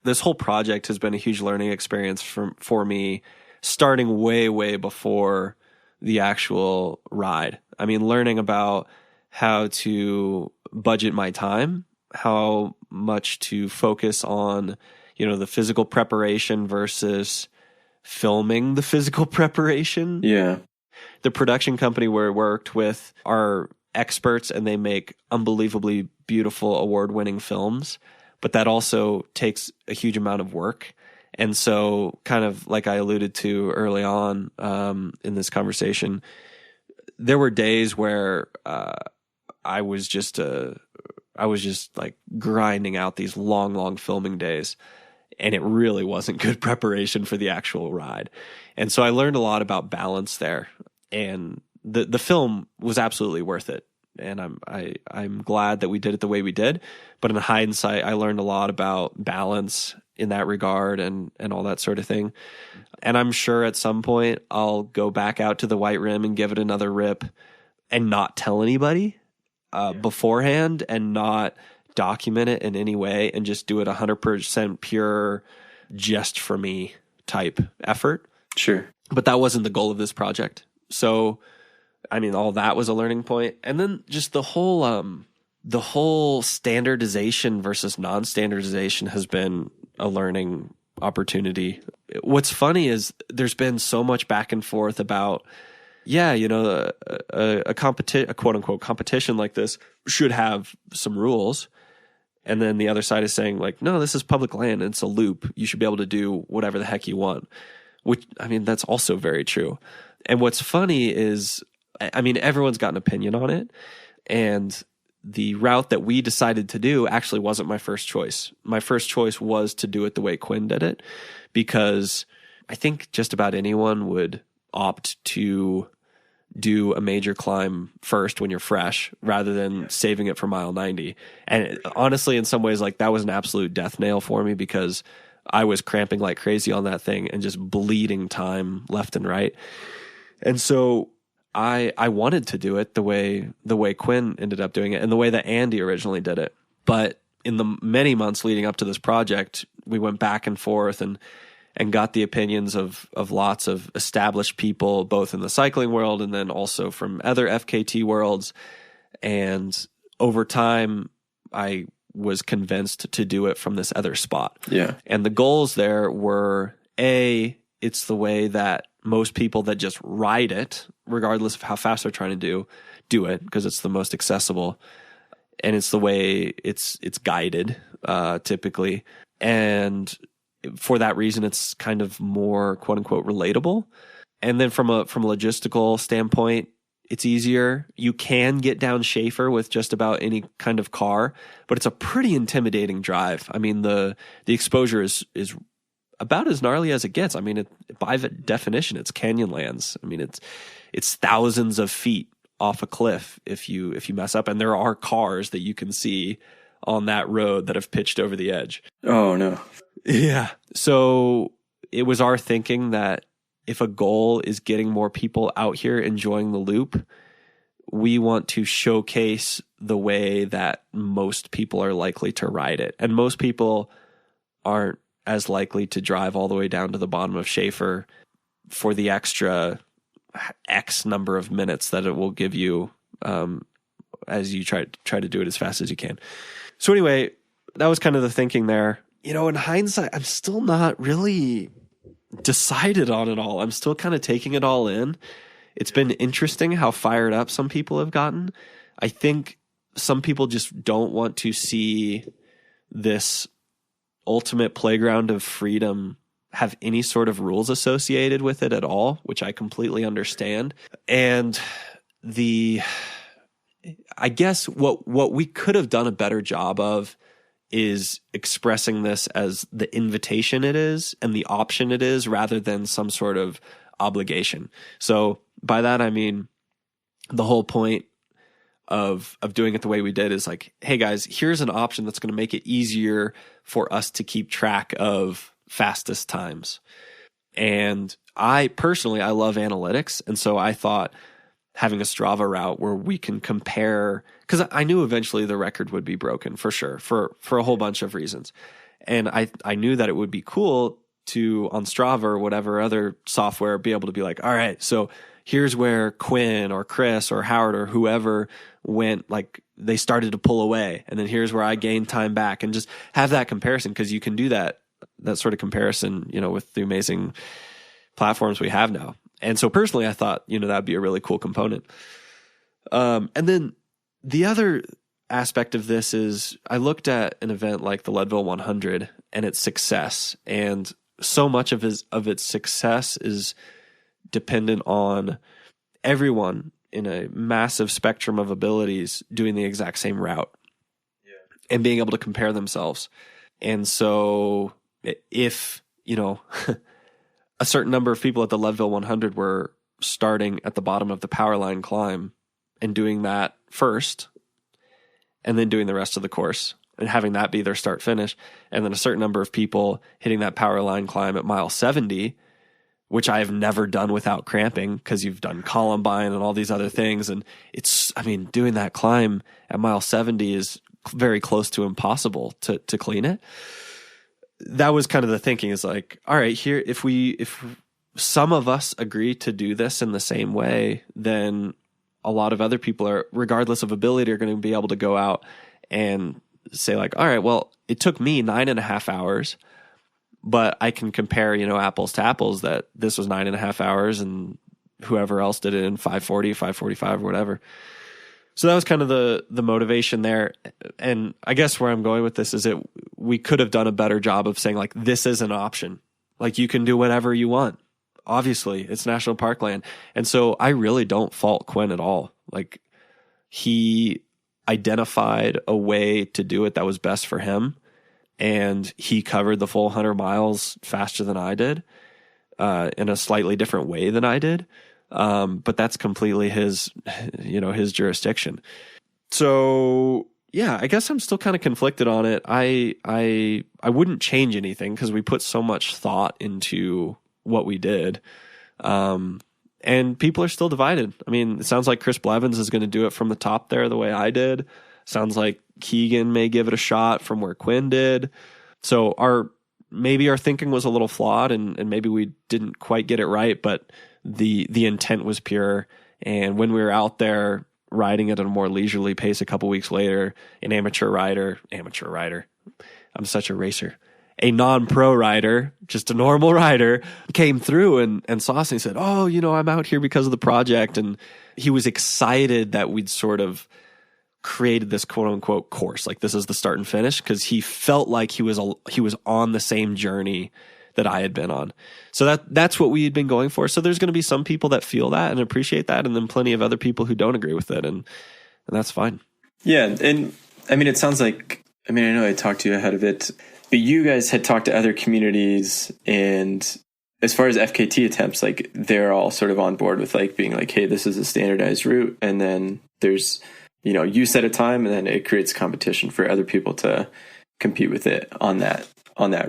This whole project has been a huge learning experience for me, starting way, way before the actual ride. I mean, learning about how to budget my time, how much to focus on, the physical preparation versus filming the physical preparation. Yeah. The production company we worked with are experts, and they make unbelievably beautiful award-winning films, but that also takes a huge amount of work. And so, kind of like I alluded to early on in this conversation, there were days where I was just like grinding out these long filming days, and it really wasn't good preparation for the actual ride. And so I learned a lot about balance there, and the film was absolutely worth it. And I'm glad that we did it the way we did. But in hindsight, I learned a lot about balance in that regard and all that sort of thing. And I'm sure at some point I'll go back out to the White Rim and give it another rip and not tell anybody beforehand, and not document it in any way, and just do it 100% pure, just for me type effort. Sure. But that wasn't the goal of this project. So, I mean, all that was a learning point. And then just the whole standardization versus non-standardization has been a learning opportunity. What's funny is there's been so much back and forth about, a quote unquote competition like this should have some rules. And then the other side is saying, like, no, this is public land. It's a loop. You should be able to do whatever the heck you want. Which, I mean, that's also very true. And what's funny is, I mean, everyone's got an opinion on it. And the route that we decided to do actually wasn't my first choice. My first choice was to do it the way Quinn did it, because I think just about anyone would opt to do a major climb first when you're fresh rather than saving it for mile 90. And honestly, in some ways, like, that was an absolute death nail for me, because I was cramping like crazy on that thing and just bleeding time left and right. And so I wanted to do it the way Quinn ended up doing it, and the way that Andy originally did it. But in the many months leading up to this project, we went back and forth and got the opinions of lots of established people, both in the cycling world and then also from other FKT worlds. And over time, I was convinced to do it from this other spot. Yeah. And the goals there were, it's the way that most people that just ride it, regardless of how fast they're trying to do it, because it's the most accessible. And it's the way it's guided, typically. And for that reason, it's kind of more quote unquote relatable. And then from a logistical standpoint, it's easier. You can get down Schaefer with just about any kind of car, but it's a pretty intimidating drive. I mean, the exposure is about as gnarly as it gets. I mean, by definition, it's Canyonlands. I mean, it's thousands of feet off a cliff if you mess up, and there are cars that you can see on that road that have pitched over the edge. Oh no. Yeah. So it was our thinking that if a goal is getting more people out here enjoying the loop, we want to showcase the way that most people are likely to ride it. And most people aren't as likely to drive all the way down to the bottom of Schaefer for the extra X number of minutes that it will give you as you try to do it as fast as you can. So anyway, that was kind of the thinking there. In hindsight, I'm still not really decided on it all. I'm still kind of taking it all in. It's been interesting how fired up some people have gotten. I think some people just don't want to see this ultimate playground of freedom have any sort of rules associated with it at all, which I completely understand. And I guess what we could have done a better job of is expressing this as the invitation it is and the option it is, rather than some sort of obligation. So by that, I mean, the whole point of doing it the way we did is like, hey guys, here's an option that's going to make it easier for us to keep track of fastest times. And I love analytics. And so I thought having a Strava route where we can compare, because I knew eventually the record would be broken for sure, for a whole bunch of reasons. And I knew that it would be cool to, on Strava or whatever other software, be able to be like, all right, so here's where Quinn or Chris or Howard or whoever went, like they started to pull away. And then here's where I gained time back, and just have that comparison, because you can do that sort of comparison, with the amazing platforms we have now. And so personally, I thought, that'd be a really cool component. And then the other aspect of this is I looked at an event like the Leadville 100 and its success, and so much of its success is dependent on everyone in a massive spectrum of abilities doing the exact same route and being able to compare themselves. And so if, a certain number of people at the Leadville 100 were starting at the bottom of the power line climb and doing that first, and then doing the rest of the course and having that be their start finish, and then a certain number of people hitting that power line climb at mile 70, which I have never done without cramping, because you've done Columbine and all these other things. And doing that climb at mile 70 is very close to impossible to clean it. That was kind of the thinking, is like, all right, here, if some of us agree to do this in the same way, then a lot of other people are, regardless of ability, are going to be able to go out and say like, all right, well, it took me 9.5 hours, but I can compare, apples to apples, that this was 9.5 hours and whoever else did it in 5:40, 5:45 or whatever. So that was kind of the motivation there. And I guess where I'm going with this is we could have done a better job of saying like, this is an option. Like, you can do whatever you want. Obviously, it's national park land. And so I really don't fault Quinn at all. Like, he identified a way to do it that was best for him, and he covered the full 100 miles faster than I did, in a slightly different way than I did. But that's completely his jurisdiction. So yeah, I guess I'm still kind of conflicted on it. I wouldn't change anything, because we put so much thought into what we did. And people are still divided. I mean, it sounds like Chris Blevins is going to do it from the top there the way I did. Sounds like Keegan may give it a shot from where Quinn did. So maybe our thinking was a little flawed, and maybe we didn't quite get it right, but the intent was pure. And when we were out there riding it at a more leisurely pace a couple weeks later, an amateur rider, I'm such a racer, a non-pro rider, just a normal rider, came through and saw us and he said, oh, I'm out here because of the project. And he was excited that we'd sort of created this quote unquote course. Like, this is the start and finish, because he felt like he was on the same journey that I had been on. So that's what we had been going for. So there's going to be some people that feel that and appreciate that, and then plenty of other people who don't agree with it. And that's fine. Yeah. And I mean, it sounds like, I know I talked to you ahead of it, but you guys had talked to other communities, and as far as FKT attempts, like, they're all sort of on board with like being like, hey, this is a standardized route. And then there's, you set a time, and then it creates competition for other people to compete with it on that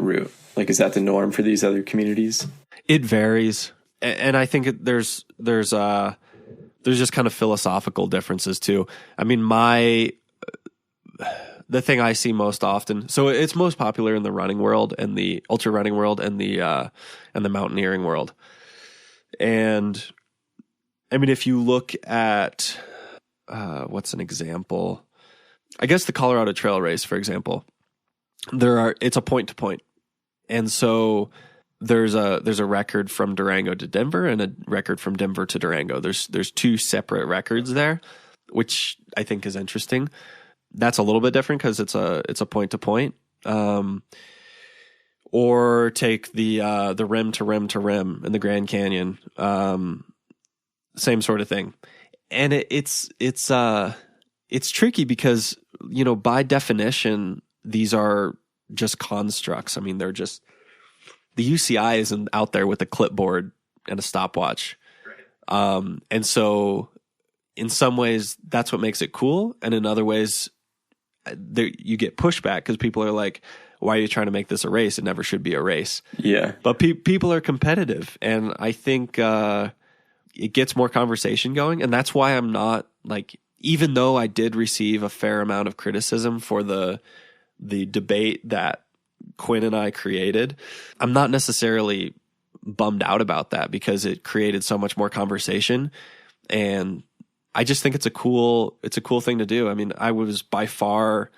route. Like, is that the norm for these other communities? It varies. And I think there's just kind of philosophical differences too. I mean, the thing I see most often, so it's most popular in the running world and the ultra running world and the mountaineering world. And I mean, if you look at what's an example? I guess the Colorado Trail Race, for example, it's a point to point, and so there's a record from Durango to Denver and a record from Denver to Durango. There's two separate records there, which I think is interesting. That's a little bit different because it's a point to point. Or take the rim to rim to rim in the Grand Canyon. Same sort of thing. And it's tricky because, you know, by definition, these are just constructs. I mean, they're just, the UCI isn't out there with a clipboard and a stopwatch. And so in some ways that's what makes it cool. And in other ways you get pushback because people are like, why are you trying to make this a race? It never should be a race. Yeah. But people are competitive. And I think, it gets more conversation going. And that's why I'm not like, even though I did receive a fair amount of criticism for the debate that Quinn and I created, I'm not necessarily bummed out about that because it created so much more conversation. And I just think it's a cool thing to do. I mean, I was by far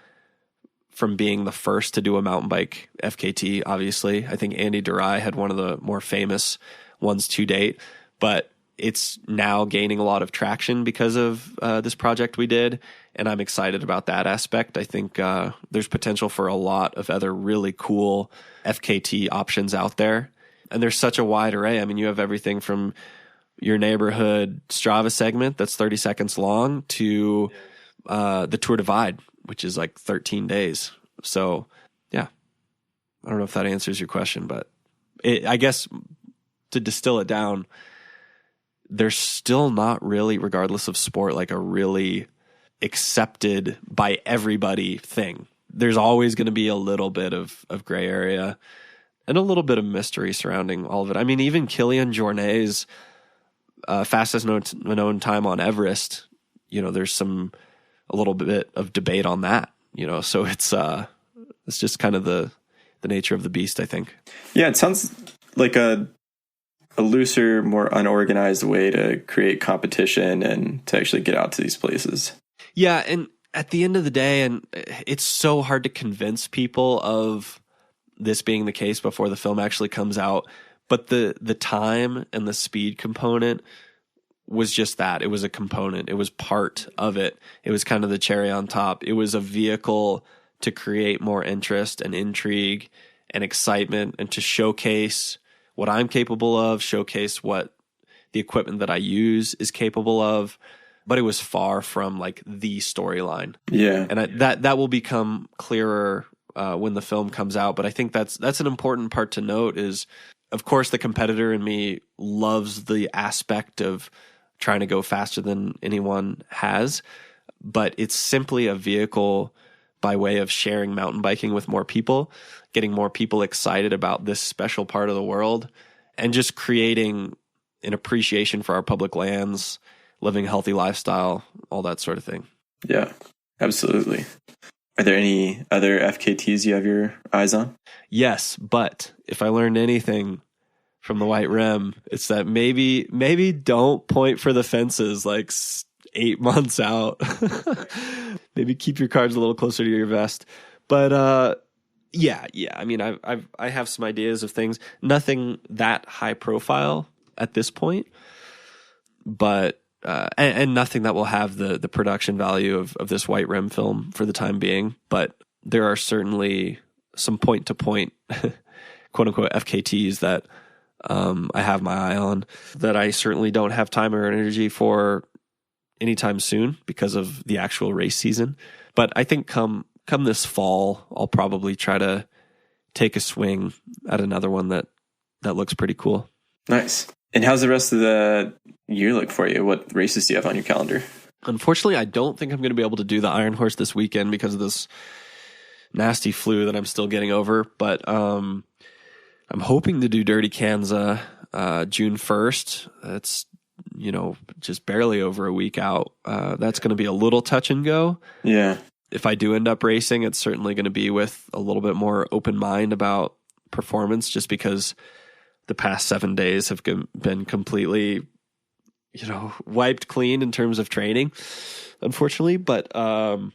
from being the first to do a mountain bike FKT, obviously. I think Andy Durai had one of the more famous ones to date, but it's now gaining a lot of traction because of this project we did, and I'm excited about that aspect. I think there's potential for a lot of other really cool FKT options out there, and there's such a wide array. I mean, you have everything from your neighborhood Strava segment that's 30 seconds long to the Tour Divide, which is like 13 days. So, yeah, I don't know if that answers your question, but I guess to distill it down, there's still not really, regardless of sport, like a really accepted by everybody thing. There's always going to be a little bit of gray area and a little bit of mystery surrounding all of it. I mean, even Kilian Jornet's fastest known time on Everest, you know, there's a little bit of debate on that, you know, so it's just kind of the nature of the beast, I think. Yeah, it sounds like a looser, more unorganized way to create competition and to actually get out to these places. Yeah, and at the end of the day, and it's so hard to convince people of this being the case before the film actually comes out, but the time and the speed component was just that. It was a component. It was part of it. It was kind of the cherry on top. It was a vehicle to create more interest and intrigue and excitement and to showcase what I'm capable of, showcase what the equipment that I use is capable of. But it was far from like the storyline. Yeah. And that will become clearer when the film comes out. But I think that's an important part to note is, of course, the competitor in me loves the aspect of trying to go faster than anyone has. But it's simply a vehicle by way of sharing mountain biking with more people, getting more people excited about this special part of the world, and just creating an appreciation for our public lands, living a healthy lifestyle, all that sort of thing. Yeah, absolutely. Are there any other FKTs you have your eyes on? Yes, but if I learned anything from the White Rim, it's that maybe don't point for the fences like 8 months out. Maybe keep your cards a little closer to your vest. But yeah. I mean, I have some ideas of things. Nothing that high profile at this point, but and nothing that will have the production value of this White Rim film for the time being. But there are certainly some point to point, quote unquote, FKTs that I have my eye on that I certainly don't have time or energy for anytime soon because of the actual race season. But I think come this fall, I'll probably try to take a swing at another one that looks pretty cool. Nice. And how's the rest of the year look for you? What races do you have on your calendar? Unfortunately, I don't think I'm going to be able to do the Iron Horse this weekend because of this nasty flu that I'm still getting over. But I'm hoping to do Dirty Kansas June 1st. That's, you know, just barely over a week out. That's going to be a little touch and go. Yeah. If I do end up racing, it's certainly going to be with a little bit more open mind about performance, just because the past 7 days have been completely wiped clean in terms of training, unfortunately. But I'm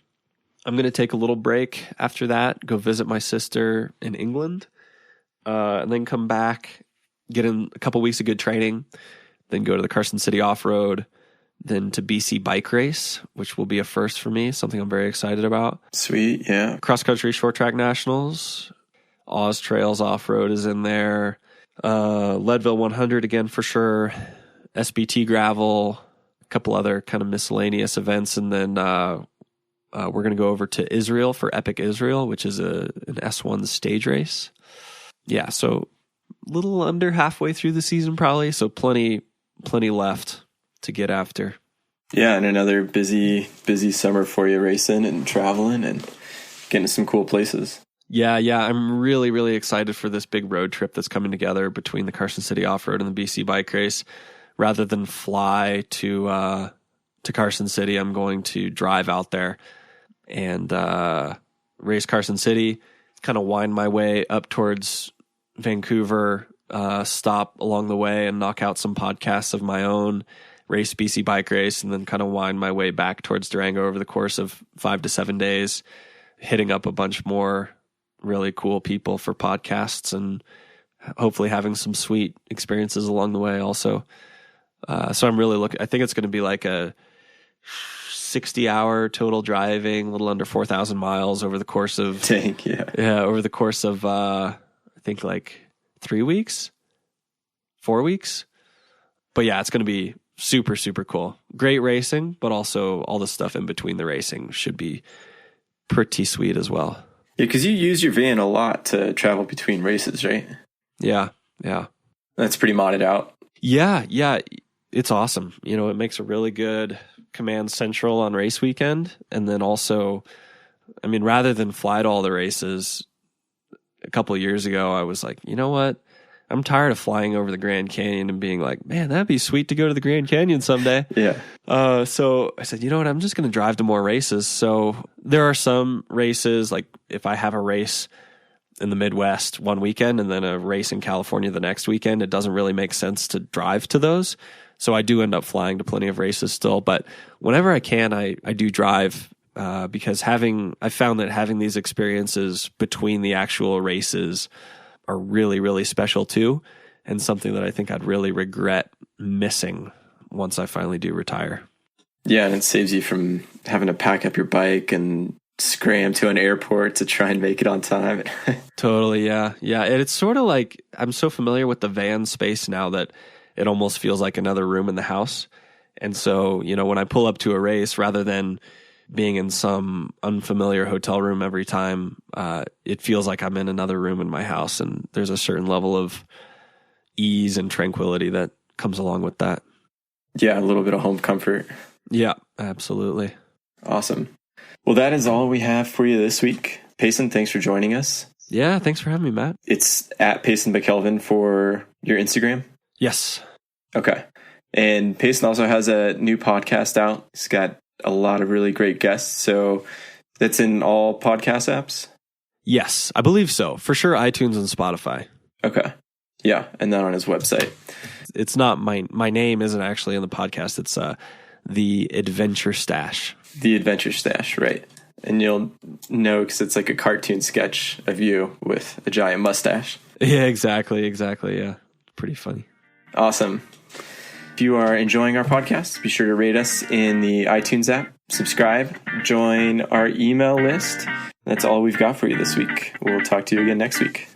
going to take a little break after that, go visit my sister in England, and then come back, get in a couple weeks of good training, then go to the Carson City Off-Road, then to BC Bike Race, which will be a first for me, something I'm very excited about. Sweet, yeah. Cross-country short track nationals, Oz Trails Off-Road is in there, Leadville 100 again for sure, SBT Gravel, a couple other kind of miscellaneous events, and then we're going to go over to Israel for Epic Israel, which is an S1 stage race. Yeah, so a little under halfway through the season probably, so plenty left to get after. Yeah, and another busy summer for you, racing and traveling and getting to some cool places. Yeah, I'm really, really excited for this big road trip that's coming together between the Carson City Off-Road and the BC Bike Race. Rather than fly to Carson City, I'm going to drive out there and race Carson City, kind of wind my way up towards Vancouver, stop along the way and knock out some podcasts of my own, race BC Bike Race, and then kind of wind my way back towards Durango over the course of 5 to 7 days, hitting up a bunch more really cool people for podcasts and hopefully having some sweet experiences along the way also. So I'm really I think it's going to be like a 60-hour total driving, a little under 4,000 miles over the course of, over the course of, I think like 3 weeks, 4 weeks. But yeah, it's going to be super, super cool. Great racing, but also all the stuff in between the racing should be pretty sweet as well. Yeah, because you use your van a lot to travel between races, right? Yeah. That's pretty modded out. Yeah. It's awesome. It makes a really good command central on race weekend. And then also, rather than fly to all the races, a couple of years ago, I was like, you know what? I'm tired of flying over the Grand Canyon and being like, man, that'd be sweet to go to the Grand Canyon someday. Yeah. So I said, you know what? I'm just going to drive to more races. So there are some races, like if I have a race in the Midwest one weekend and then a race in California the next weekend, it doesn't really make sense to drive to those. So I do end up flying to plenty of races still. But whenever I can, I do drive because I found that having these experiences between the actual races are really, really special too, and something that I think I'd really regret missing once I finally do retire. Yeah, and it saves you from having to pack up your bike and scram to an airport to try and make it on time. Totally, yeah. And it's sort of like I'm so familiar with the van space now that it almost feels like another room in the house. And so, when I pull up to a race, rather than being in some unfamiliar hotel room every time, it feels like I'm in another room in my house, and there's a certain level of ease and tranquility that comes along with that. Yeah, a little bit of home comfort. Yeah, absolutely. Awesome. Well, that is all we have for you this week. Payson, thanks for joining us. Yeah, thanks for having me, Matt. It's at Payson McElveen for your Instagram? Yes. Okay. And Payson also has a new podcast out. He's got a lot of really great guests. So that's in all podcast apps? Yes, I believe so. For sure, iTunes and Spotify. Okay. Yeah. And then on his website. It's not my name isn't actually in the podcast. It's The Adventure Stash. The Adventure Stash, right. And you'll know because it's like a cartoon sketch of you with a giant mustache. Yeah, exactly. Yeah. Pretty funny. Awesome. If you are enjoying our podcast, be sure to rate us in the iTunes app, subscribe, join our email list. That's all we've got for you this week. We'll talk to you again next week.